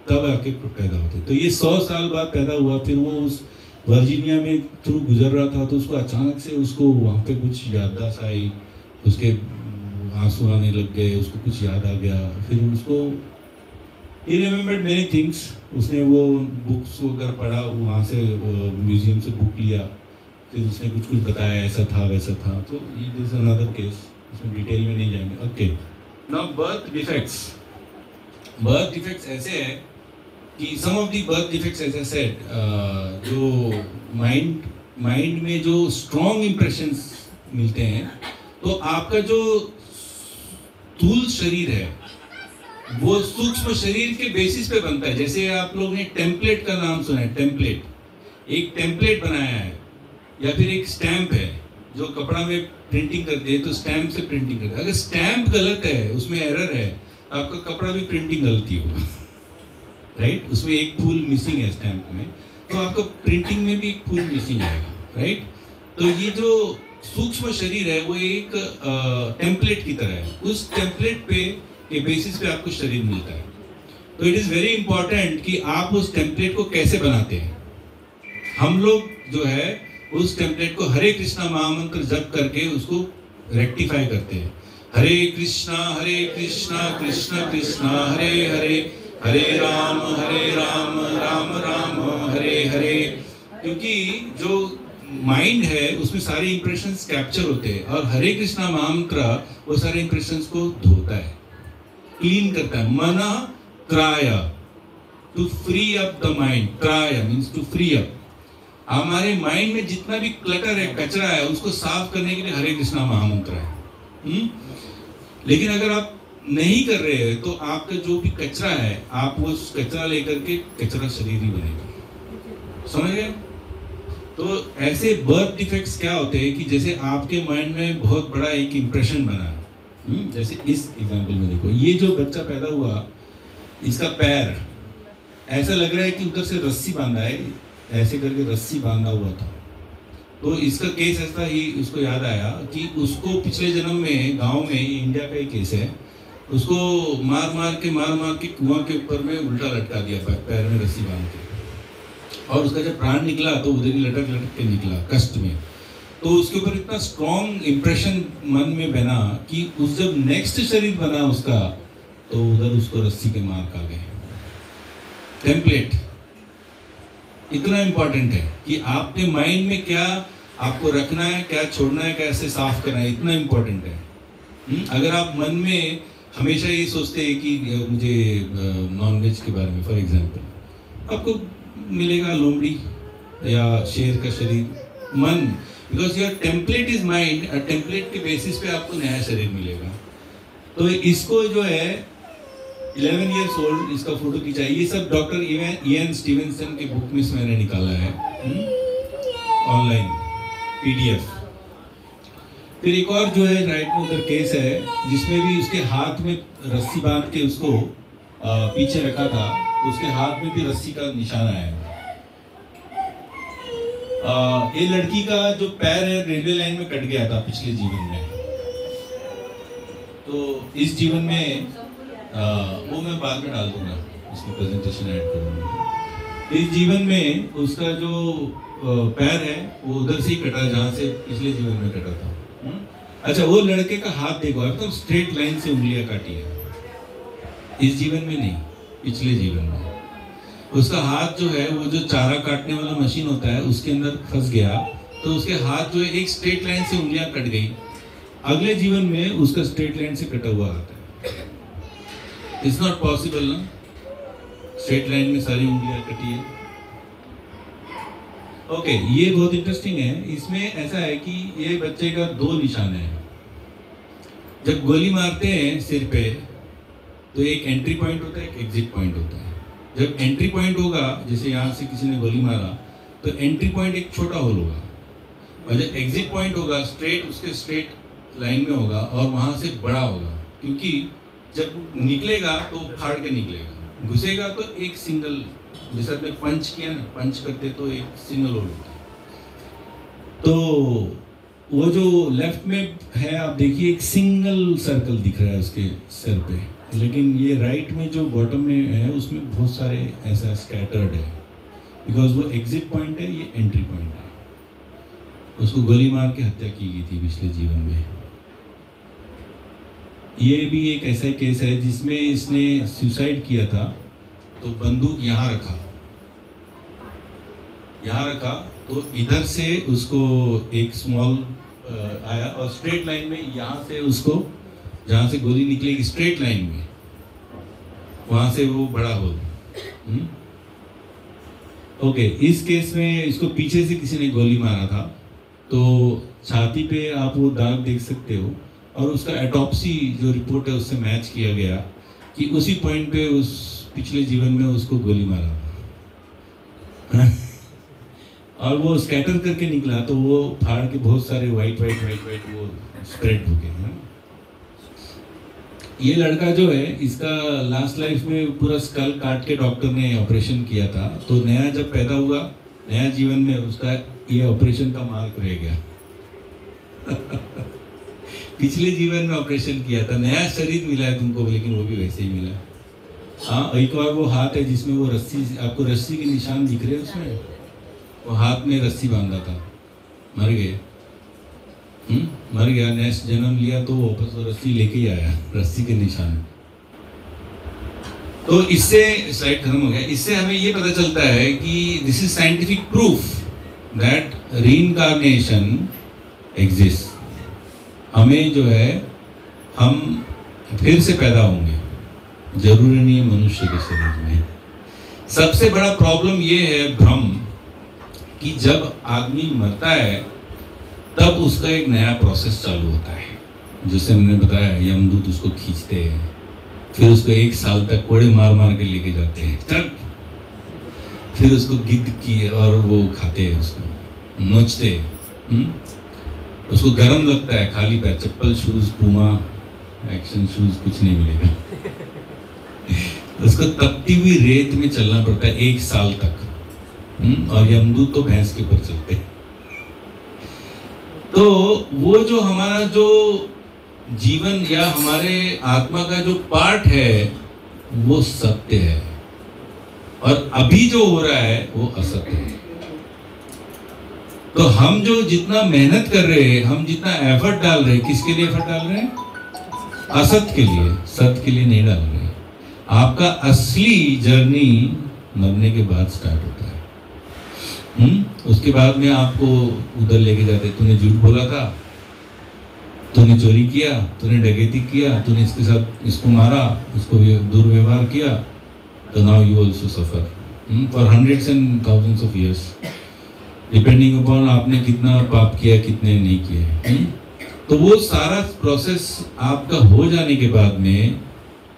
तब आके पैदा होते। तो ये 100 साल बाद पैदा हुआ। फिर वो उस वर्जीनिया में थ्रू गुजर रहा था, तो उसको अचानक से उसको वहाँ पे कुछ याददाश्त आई, उसके आंसू आने लग गए, उसको कुछ याद आ गया। फिर उसको ही रिमेम्बर्ड मेनी थिंग्स। उसने वो बुक्स वगैरह पढ़ा, वहाँ से म्यूजियम से बुक लिया, फिर उसने कुछ कुछ बताया, ऐसा था वैसा था। तो ये इज अनदर केस, उसमें डिटेल में नहीं जाएंगे। Okay, now birth defects. Birth defects ऐसे हैं कि some of the birth defects, as I said, जो माइंड में जो स्ट्रॉन्ग इम्प्रेशंस मिलते हैं, तो आपका जो स्थूल शरीर है वो सूक्ष्म शरीर के बेसिस पे बनता है। जैसे आप लोग ने टेम्पलेट का नाम सुना है, टेम्पलेट, एक टेम्पलेट बनाया है, या फिर एक स्टैम्प है जो कपड़ा में प्रिंटिंग करते हैं, तो स्टैम्प से प्रिंटिंग करते हैं। अगर स्टैम्प गलत है, उसमें एरर है, आपका कपड़ा भी प्रिंटिंग गलती होगा, राइट? उसमें एक फूल मिसिंग है स्टैम्प में, तो आपका प्रिंटिंग में भी एक फूल मिसिंग आएगा, राइट? तो ये जो सूक्ष्म शरीर है वो एक टेम्पलेट की तरह है। उस टेम्पलेट पे के बेसिस पे आपको शरीर मिलता है। तो इट इज़ वेरी इंपॉर्टेंट कि आप उस टेम्पलेट को कैसे बनाते हैं। हम लोग जो है उस टेम्पलेट को हरे कृष्णा महामंत्र जप करके उसको रेक्टिफाई करते हैं। हरे कृष्णा कृष्णा कृष्णा हरे हरे, हरे राम राम राम हरे हरे। क्योंकि जो माइंड है उसमें सारे इंप्रेशंस कैप्चर होते हैं, और हरे कृष्णा महामंत्र वो सारे इंप्रेशंस को धोता है, क्लीन करता है। मना cry, to free up the mind. Cry means to free up. हमारे माइंड में जितना भी क्लटर है, कचरा है, उसको साफ करने के लिए हरे कृष्णा महामंत्र है। लेकिन अगर आप नहीं कर रहे हैं तो आपका जो भी कचरा है, आप वो कचरा लेकर के कचरा शरीर ही बनेगा। समझ गए? तो ऐसे बर्थ डिफेक्ट्स क्या होते हैं कि जैसे आपके माइंड में बहुत बड़ा एक इम्प्रेशन बना, जैसे इस एग्जांपल में देखो, ये जो बच्चा पैदा हुआ, इसका पैर ऐसा लग रहा है कि उधर से रस्सी बांधा है, ऐसे करके रस्सी बांधा हुआ था। तो इसका केस ऐसा ही उसको याद आया कि उसको पिछले जन्म में गांव में, इंडिया का ही केस है, उसको मार मार के कुआं के ऊपर में उल्टा लटका दिया, पैर में रस्सी बांध के, और उसका जब प्राण निकला तो उधर ही लटक लटक के निकला कष्ट में। तो उसके ऊपर इतना स्ट्रॉन्ग इम्प्रेशन मन में बना कि उस जब नेक्स्ट शरीर बना उसका, तो उधर उसको रस्सी के मार खा गए। टेम्पलेट इतना इम्पोर्टेंट है कि आपके माइंड में क्या आपको रखना है, क्या छोड़ना है, कैसे साफ करना है, इतना इम्पोर्टेंट है। अगर आप मन में हमेशा ये सोचते हैं कि मुझे नॉनवेज के बारे में, फॉर एग्जांपल, आपको मिलेगा लोमड़ी या शेर का शरीर, मन, because your template is mind, और टेम्पलेट के बेसिस पे आपको नया शरीर मिलेगा। तो इसको जो है 11 years old, इसका फोटो खिंचा, ये सब डॉक्टर इयान स्टीवनसन के बुक में से मैंने निकाला है, ऑनलाइन PDF। फिर एक और जो है राइट में उधर केस है, जिसमें भी उसके हाथ में रस्सी बांध के उसको पीछे रखा था, तो उसके हाथ में भी रस्सी का निशान आया। ये लड़की का जो पैर है रेलवे लाइन में कट गया था पिछले जीवन में, तो इस जीवन में वो मैं बाद में डाल दूंगा, उसकी प्रेजेंटेशन ऐड करूंगा। इस जीवन में उसका जो पैर है वो उधर से ही कटा जहाँ से पिछले जीवन में कटा था। अच्छा, वो लड़के का हाथ देखो, एकदम स्ट्रेट लाइन से उंगलियां काटी है, इस जीवन में नहीं, पिछले जीवन में। उसका हाथ जो है वो जो चारा काटने वाला मशीन होता है उसके अंदर फंस गया, तो उसके हाथ जो है एक स्ट्रेट लाइन से उंगलियां कट गई। अगले जीवन में उसका स्ट्रेट लाइन से कटा हुआ हाथ है। इट्स नॉट पॉसिबल ना, स्ट्रेट लाइन में सारी उंगलियां कटी है। ओके, ये बहुत इंटरेस्टिंग है। इसमें ऐसा है कि ये बच्चे का 2 निशान है। जब गोली मारते हैं सिर पे, तो एक एंट्री पॉइंट होता है, एक एग्जिट पॉइंट होता है। जब एंट्री पॉइंट होगा, जैसे यहाँ से किसी ने गोली मारा, तो एंट्री पॉइंट एक छोटा होल होगा, और जब एग्जिट पॉइंट होगा स्ट्रेट, उसके स्ट्रेट लाइन में होगा और वहाँ से बड़ा होगा, क्योंकि जब निकलेगा तो फाड़ के निकलेगा, घुसेगा तो एक सिंगल, जैसे आपने पंच किया ना, पंच करते तो एक सिंगल होल होता है। तो वो जो लेफ्ट में है आप देखिए, एक सिंगल सर्कल दिख रहा है उसके सिर पे, लेकिन ये राइट में जो बॉटम में है उसमें बहुत सारे ऐसा स्कैटर्ड है, बिकॉज वो एग्जिट पॉइंट है, ये एंट्री पॉइंट है। उसको गोली मार के हत्या की गई थी पिछले जीवन में। ये भी एक ऐसा केस है जिसमें इसने सुसाइड किया था, तो बंदूक यहाँ रखा, तो इधर से उसको एक स्मॉल आया और स्ट्रेट लाइन में यहाँ से उसको, जहाँ से गोली निकलेगी स्ट्रेट लाइन में, वहाँ से वो बड़ा होल। ओके, इस केस में इसको पीछे से किसी ने गोली मारा था, तो छाती पे आप वो दाग देख सकते हो, और उसका एटॉप्सी जो रिपोर्ट है उससे मैच किया गया कि उसी पॉइंट पे उस पिछले जीवन में उसको गोली मारा था। और वो स्कैटर करके निकला, तो वो फाड़ के बहुत सारे वाइट वो स्प्रेड हो गए। ये लड़का जो है, इसका लास्ट लाइफ में पूरा स्कल काट के डॉक्टर ने ऑपरेशन किया था, तो नया जब पैदा हुआ, नया जीवन में उसका ये ऑपरेशन का मार्क रह गया। पिछले जीवन में ऑपरेशन किया था, नया शरीर मिला है तुमको, लेकिन वो भी वैसे ही मिला। हाँ, एक और वो हाथ है जिसमें वो रस्सी, आपको रस्सी के निशान दिख रहे हैं उसमें, वो हाथ में रस्सी बांधा था, मर गए, मर गया, नेक्स्ट जन्म लिया तो वापस वो रस्सी लेके ही आया, रस्सी के निशान। तो इससे स्लाइड खत्म हो गया। इससे हमें ये पता चलता है कि this is scientific proof that reincarnation exist. हमें जो है, हम फिर से पैदा होंगे, जरूरी नहीं है मनुष्य के शरीर में। सबसे बड़ा प्रॉब्लम ये है भ्रम, कि जब आदमी मरता है तब उसका एक नया प्रोसेस चालू होता है। जैसे हमने बताया यमदूत उसको खींचते हैं, फिर उसको 1 साल तक कोड़े मार मार के लेके जाते हैं, तब फिर उसको गिद्ध की और वो खाते हैं, उसको नोचते हैं। उसको गर्म लगता है, खाली पैर, चप्पल शूज पूमा एक्शन शूज कुछ नहीं मिलेगा। उसको तपती हुई रेत में चलना पड़ता है 1 साल तक। और यमदूत तो भैंस के ऊपर चलते हैं। तो वो जो हमारा जो जीवन या हमारे आत्मा का जो पार्ट है वो सत्य है, और अभी जो हो रहा है वो असत्य है। तो हम जो जितना मेहनत कर रहे हैं, हम जितना एफर्ट डाल रहे हैं, किसके लिए एफर्ट डाल रहे हैं? असत के लिए, सत्य के लिए नहीं डाल रहे। आपका असली जर्नी मरने के बाद स्टार्ट होता है। उसके बाद में आपको उधर लेके जाते, तूने झूठ बोला था, तूने चोरी किया, तूने डकैती किया, तूने इसके साथ इसको मारा, उसको दुर्व्यवहार किया, तो now you also suffer for hundreds and thousands of years, depending upon आपने कितना पाप किया, कितने नहीं किए। तो वो सारा प्रोसेस आपका हो जाने के बाद में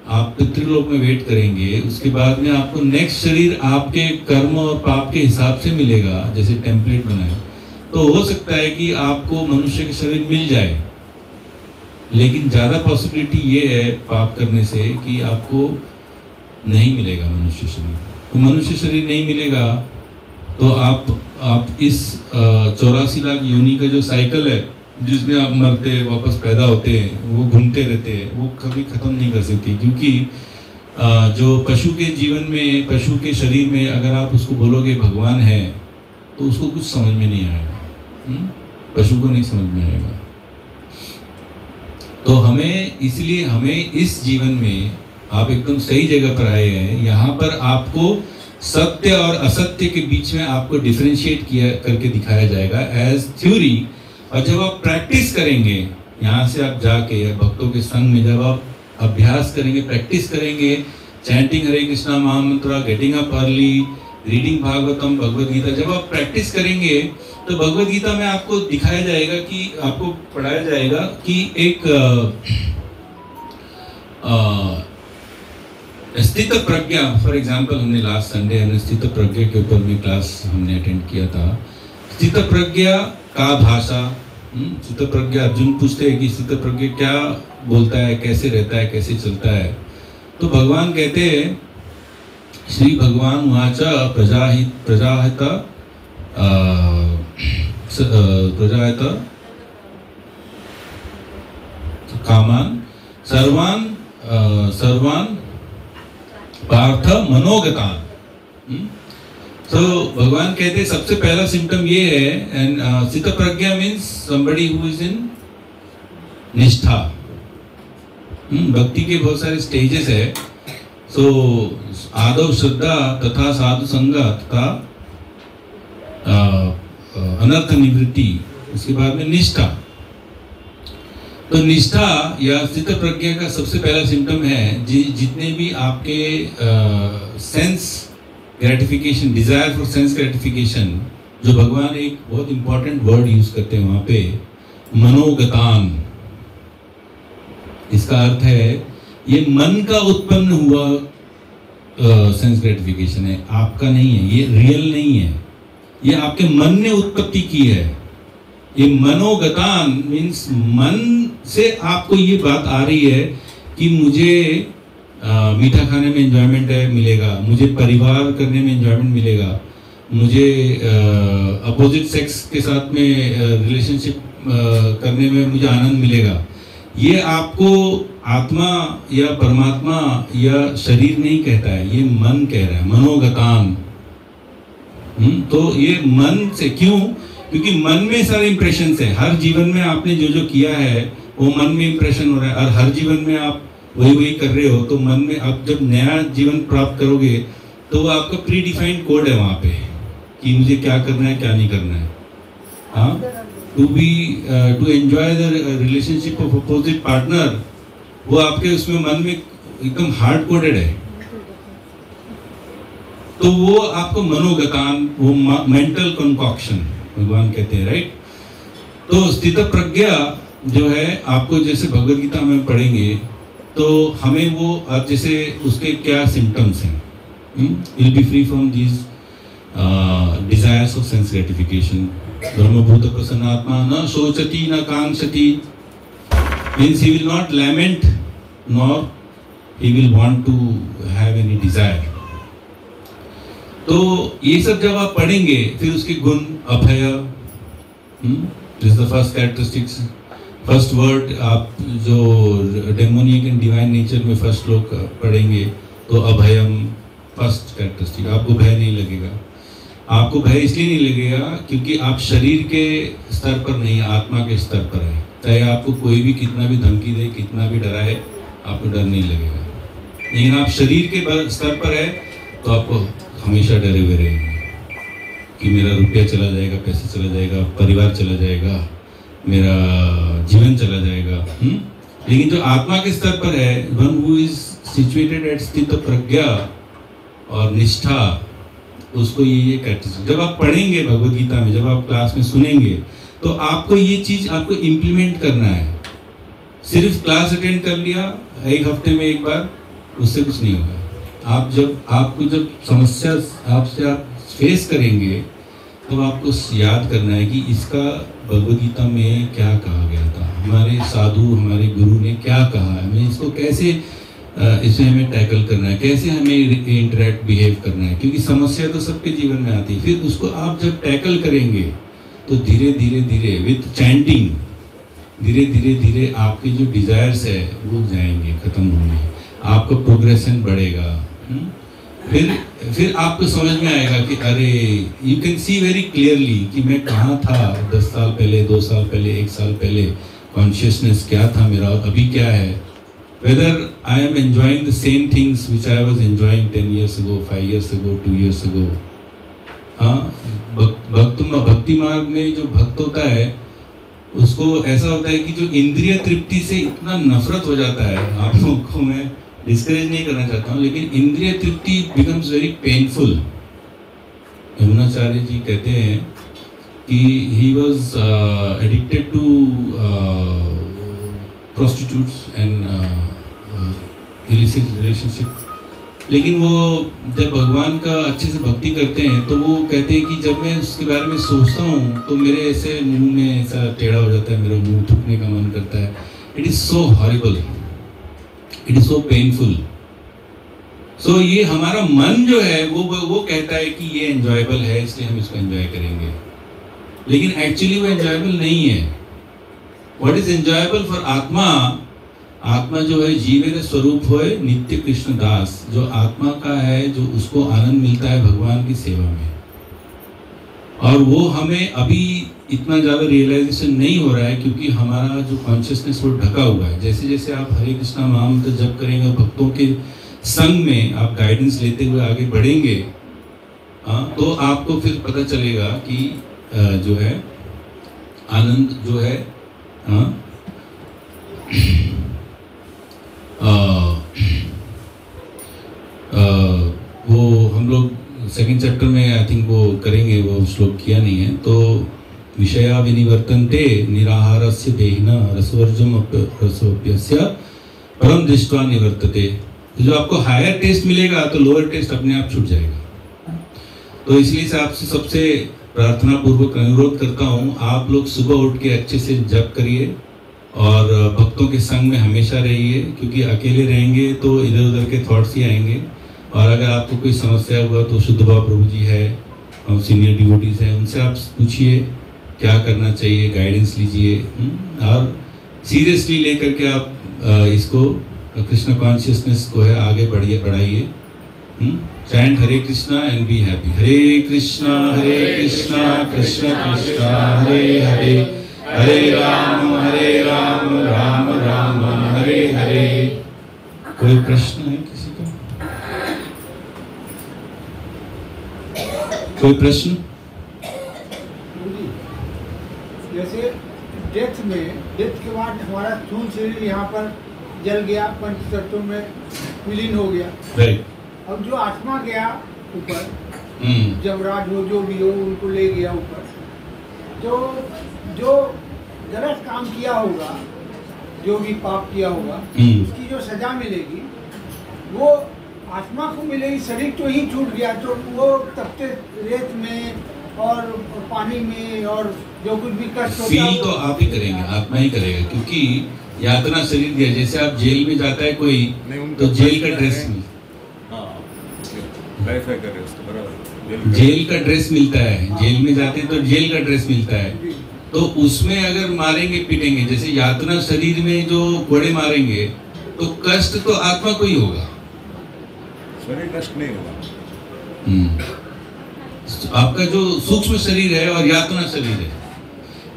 आप पितृलोक में वेट करेंगे। उसके बाद में आपको नेक्स्ट शरीर आपके कर्म और पाप के हिसाब से मिलेगा, जैसे टेम्पलेट बनाए। तो हो सकता है कि आपको मनुष्य का शरीर मिल जाए, लेकिन ज़्यादा पॉसिबिलिटी ये है पाप करने से कि आपको नहीं मिलेगा मनुष्य शरीर। तो मनुष्य शरीर नहीं मिलेगा तो आप इस 84 लाख योनि का जो साइकिल है, जिसमें आप मरते हैं वापस पैदा होते हैं, वो घूमते रहते हैं, वो कभी ख़त्म नहीं कर सकती। क्योंकि जो पशु के जीवन में, पशु के शरीर में अगर आप उसको बोलोगे भगवान है, तो उसको कुछ समझ में नहीं आएगा, पशु को नहीं समझ में आएगा। तो इसलिए हमें इस जीवन में, आप एकदम सही जगह पर आए हैं। यहाँ पर आपको सत्य और असत्य के बीच में आपको डिफरेंशिएट किया करके दिखाया जाएगा एज थ्योरी। और जब आप प्रैक्टिस करेंगे, यहाँ से आप जाके भक्तों के संग में जब आप अभ्यास करेंगे, प्रैक्टिस करेंगे, chanting Hare Krishna mahamantra, getting up early, reading Bhagavatam, Bhagavad Gita, जब आप प्रैक्टिस करेंगे तो भगवद गीता में आपको दिखाया जाएगा कि आपको पढ़ाया जाएगा कि एक स्थित प्रज्ञा, फॉर एग्जाम्पल हमने लास्ट संडे स्थित प्रज्ञा के ऊपर में क्लास हमने अटेंड किया था। स्थित प्रज्ञा का भाषा, स्थित प्रज्ञा, अर्जुन पूछते हैं कि स्थित प्रज्ञा क्या बोलता है, कैसे रहता है, कैसे चलता है। तो भगवान कहते हैं, श्री भगवान वाचा प्रजाहित कामान सर्वान पार्थ मनोगतान। तो भगवान कहते हैं सबसे पहला सिम्टम ये है, एंड स्थित प्रज्ञा means somebody who is in निष्ठा। भक्ति के बहुत सारे स्टेजेस है। सो आदव श्रद्धा तथा साधु संग तथा अनर्थ निवृत्ति, उसके बाद में निष्ठा। तो निष्ठा या स्थित प्रज्ञा का सबसे पहला सिम्टम है जितने भी आपके sense gratification, desire for sense gratification, जो भगवान एक बहुत इंपॉर्टेंट वर्ड यूज करते हैं वहां पे, मनोगतान। इसका अर्थ है ये मन का उत्पन्न हुआ सेंस ग्रेटिफिकेशन है, आपका नहीं है, ये रियल नहीं है, ये आपके मन ने उत्पत्ति की है। ये मनोगतान मीन्स मन से आपको ये बात आ रही है कि मुझे मीठा खाने में एंजॉयमेंट मिलेगा, मुझे परिवार करने में एंजॉयमेंट मिलेगा, मुझे अपोजिट सेक्स के साथ में रिलेशनशिप करने में मुझे आनंद मिलेगा। ये आपको आत्मा या परमात्मा या शरीर नहीं कहता है, ये मन कह रहा है, मनोगतान। तो ये मन से, क्यों? क्योंकि मन में सारे इंप्रेशंस है। हर जीवन में आपने जो जो किया है वो मन में इंप्रेशन हो रहा है, और हर जीवन में आप वही कर रहे हो। तो मन में आप जब नया जीवन प्राप्त करोगे तो वो आपका प्री डिफाइंड कोड है वहाँ पे कि मुझे क्या करना है, क्या नहीं करना है। हाँ, to enjoy the relationship of opposite partner, वो आपके उसमें मन में एकदम हार्ड कोडेड है। तो वो आपको मनोगतान, वो मेंटल कंकॉक्शन भगवान कहते हैं, राइट। तो स्थित प्रज्ञा जो है आपको जैसे भगवद गीता में पढ़ेंगे तो हमें वो अब जैसे उसके क्या सिम्टम्स हैं, will be free from these desires of sense gratification. ब्रह्मभूत प्रसन्नात्मा न शोचति न कांक्षति, means he will not lament nor he will want to have any desire। तो ये सब जब आप पढ़ेंगे फिर उसके गुण अभय, this is the first characteristics. First word आप जो डेमोनियक एंड डिवाइन नेचर में फर्स्ट श्लोक पढ़ेंगे तो अभयम फर्स्ट कैरेक्टरिस्टिक। आपको भय नहीं लगेगा। आपको भय इसलिए नहीं लगेगा क्योंकि आप शरीर के स्तर पर नहीं, आत्मा के स्तर पर है। चाहे आपको कोई भी कितना भी धमकी दे, कितना भी डराए, आपको डर नहीं लगेगा। लेकिन आप शरीर के स्तर पर है तो आपको हमेशा डरे हुए रहेंगे कि मेरा रुपया चला जाएगा, पैसे चला जाएगा, परिवार चला जाएगा, मेरा जीवन चला जाएगा। लेकिन जो आत्मा के स्तर पर है, one who is situated at स्थित प्रज्ञा और निष्ठा, उसको ये कैरेक्टरिस्टिक जब आप पढ़ेंगे भगवद गीता में, जब आप क्लास में सुनेंगे तो आपको ये चीज आपको इम्प्लीमेंट करना है। सिर्फ क्लास अटेंड कर लिया एक हफ्ते में एक बार, उससे कुछ नहीं होगा। आपको जब समस्या आपसे आप फेस करेंगे तब आपको याद करना है कि इसका भगवद गीता में क्या कहा गया था, हमारे साधु हमारे गुरु ने क्या कहा है, हमें इसको कैसे इसे हमें टैकल करना है, कैसे हमें इंटरेक्ट बिहेव करना है। क्योंकि समस्या तो सबके जीवन में आती है। फिर उसको आप जब टैकल करेंगे तो धीरे धीरे धीरे विथ चैंटिंग धीरे धीरे धीरे आपके जो डिजायर्स है वो जाएंगे, खत्म होंगे, आपका प्रोग्रेशन बढ़ेगा। फिर आपको समझ में आएगा कि अरे you can see very clearly कि मैं कहाँ था 10 साल पहले, 2 साल पहले, 1 साल पहले, कॉन्शियसनेस क्या था मेरा, अभी क्या है। Weather I am enjoying the same things which I was enjoying 10 years ago, 5 years ago, 2 years ago। हाँ, भक्ति मार्ग में जो भक्त होता है उसको ऐसा होता है कि जो इंद्रिय तृप्ति से इतना नफरत हो जाता है, आप लोगों को मैं डिस्करेज नहीं करना चाहता हूँ, लेकिन इंद्रिय तृप्ति becomes very painful. Yamunacharya ji कहते हैं कि he was addicted to prostitutes and illicit relationship, लेकिन वो जब भगवान का अच्छे से भक्ति करते हैं तो वो कहते हैं कि जब मैं उसके बारे में सोचता हूँ तो मेरे ऐसे मुंह में ऐसा टेढ़ा हो जाता है, मेरा मुंह थूकने का मन करता है। It is so horrible, it is so painful. So ये हमारा मन जो है वो कहता है कि ये एंजॉयबल है इसलिए हम इसको एंजॉय करेंगे, लेकिन एक्चुअली वो एंजॉयबल नहीं है। व्हाट इज एंजॉयबल फॉर आत्मा, आत्मा जो है जीवेर स्वरूप होए नित्य कृष्ण दास, जो आत्मा का है, जो उसको आनंद मिलता है भगवान की सेवा में। और वो हमें अभी इतना ज़्यादा रियलाइजेशन नहीं हो रहा है क्योंकि हमारा जो कॉन्शियसनेस वो ढका हुआ है। जैसे जैसे आप हरे कृष्णा महामंत्र जप करेंगे, भक्तों के संग में आप गाइडेंस लेते हुए आगे बढ़ेंगे, तो आपको फिर पता चलेगा कि जो है आनंद जो है वो हम लोग सेकंड चैप्टर में आई थिंक वो करेंगे, वो श्लोक किया नहीं है। तो विषया विनिवर्तन्ते निराहारस्य देहिना रसवर्जम रसोप्यस्य परम दृष्ट्वा निवर्तते। तो जो आपको हायर टेस्ट मिलेगा तो लोअर टेस्ट अपने आप छूट जाएगा। तो इसलिए से आपसे सबसे प्रार्थना पूर्वक अनुरोध करता हूँ, आप लोग सुबह उठ के अच्छे से जप करिए और भक्तों के संग में हमेशा रहिए, क्योंकि अकेले रहेंगे तो इधर उधर के थॉट्स ही आएंगे। और अगर आपको कोई समस्या हुआ तो शुद्ध भाव प्रभु जी है और सीनियर डिवोटीज हैं, उनसे आप पूछिए क्या करना चाहिए, गाइडेंस लीजिए और सीरियसली लेकर के आप इसको कृष्ण कॉन्शियसनेस को है आगे बढ़ाइए। Chant Hare Krishna and be happy. Hare Krishna Krishna Krishna Hare Hare, Hare Ram Ram Ram Hare Hare. कोई प्रश्न है किसी का? कोई प्रश्न? जैसे डेथ के बाद हमारा स्थूल शरीर यहाँ पर जल गया, पंच तत्वों में विलीन हो गया। राइट। अब जो आत्मा गया ऊपर, जमराज हो जो भी हो उनको ले गया ऊपर, तो जो गलत काम किया होगा, जो भी पाप किया होगा, उसकी जो सजा मिलेगी वो आत्मा को मिलेगी। शरीर तो ही छूट गया, तो वो तपते रेत में और पानी में और जो कुछ भी कष्ट होता फील तो आप ही करेंगे, आत्मा ही करेगा, क्योंकि यातना शरीर दिया। जैसे आप जेल में जाता है कोई, तो जेल का ड्रेस वेरीफाई कर रहे हो उसको बराबर। जेल का ड्रेस मिलता है, जेल में जाते हैं तो जेल का ड्रेस मिलता है। तो उसमें अगर मारेंगे पीटेंगे, जैसे यातना शरीर में जो कोड़े मारेंगे, तो कष्ट तो आत्मा को ही होगा, शरीर कष्ट नहीं होगा। आपका जो सूक्ष्म शरीर है और यातना शरीर है,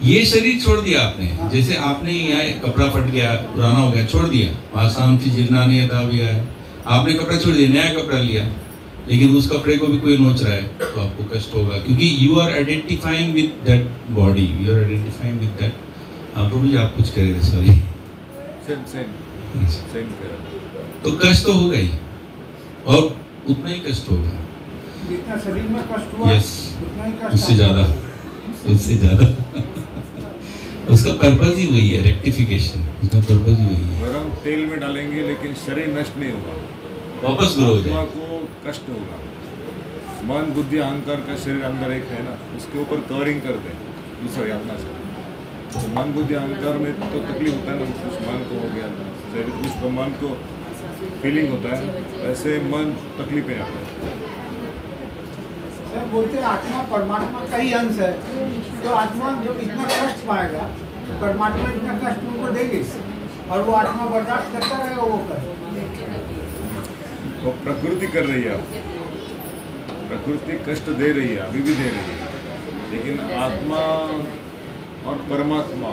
ये शरीर छोड़ दिया आपने। जैसे आपने यहाँ कपड़ा फट गया, पुराना हो गया, छोड़ दिया, वहां शांति जिरना नहीं था भी है, आपने कपड़ा छोड़ दिया, नया कपड़ा लिया, लेकिन उस कपड़े को भी कोई नोच रहा है तो आपको कष्ट होगा, क्योंकि you are identifying with that body, you are identifying with that. आप भी आप कुछ कह रहे थे, सॉरी। सेम तो कष्ट तो होगा ही, और उतना ही कष्ट होगा, जितना शरीर में कष्ट हुआ उतना ही कष्ट, उससे ज्यादा, उससे ज्यादा। उसका पर्पज ही वही है, रेक्टिफिकेशन, उसका पर्पज ही वही है। अगर हम तेल में डालेंगे लेकिन शरीर नष्ट नहीं होगा, वापस ग्रो हो आत्मा जाए। को कष्ट होगा। मन बुद्धि अहंकार का शरीर अंदर एक है ना, उसके ऊपर कवरिंग कर दे दूसरा यातना से। तो मन बुद्धि अहंकार में तो तकलीफ होता है ना, कुछ मन को हो गया, शरीर कुछ मन को फीलिंग होता है, ऐसे मन तकलीफ में आता है। सर बोलते हैं आत्मा परमात्मा का ही अंश है, तो आत्मा जब इतना कष्ट पाएगा, परमात्मा इतना कष्ट उनको देगी और वो आत्मा बर्दाश्त करता रहेगा वो कष्ट। तो प्रकृति कर रही है, प्रकृति कष्ट दे रही है, अभी भी दे रही है, लेकिन आत्मा और परमात्मा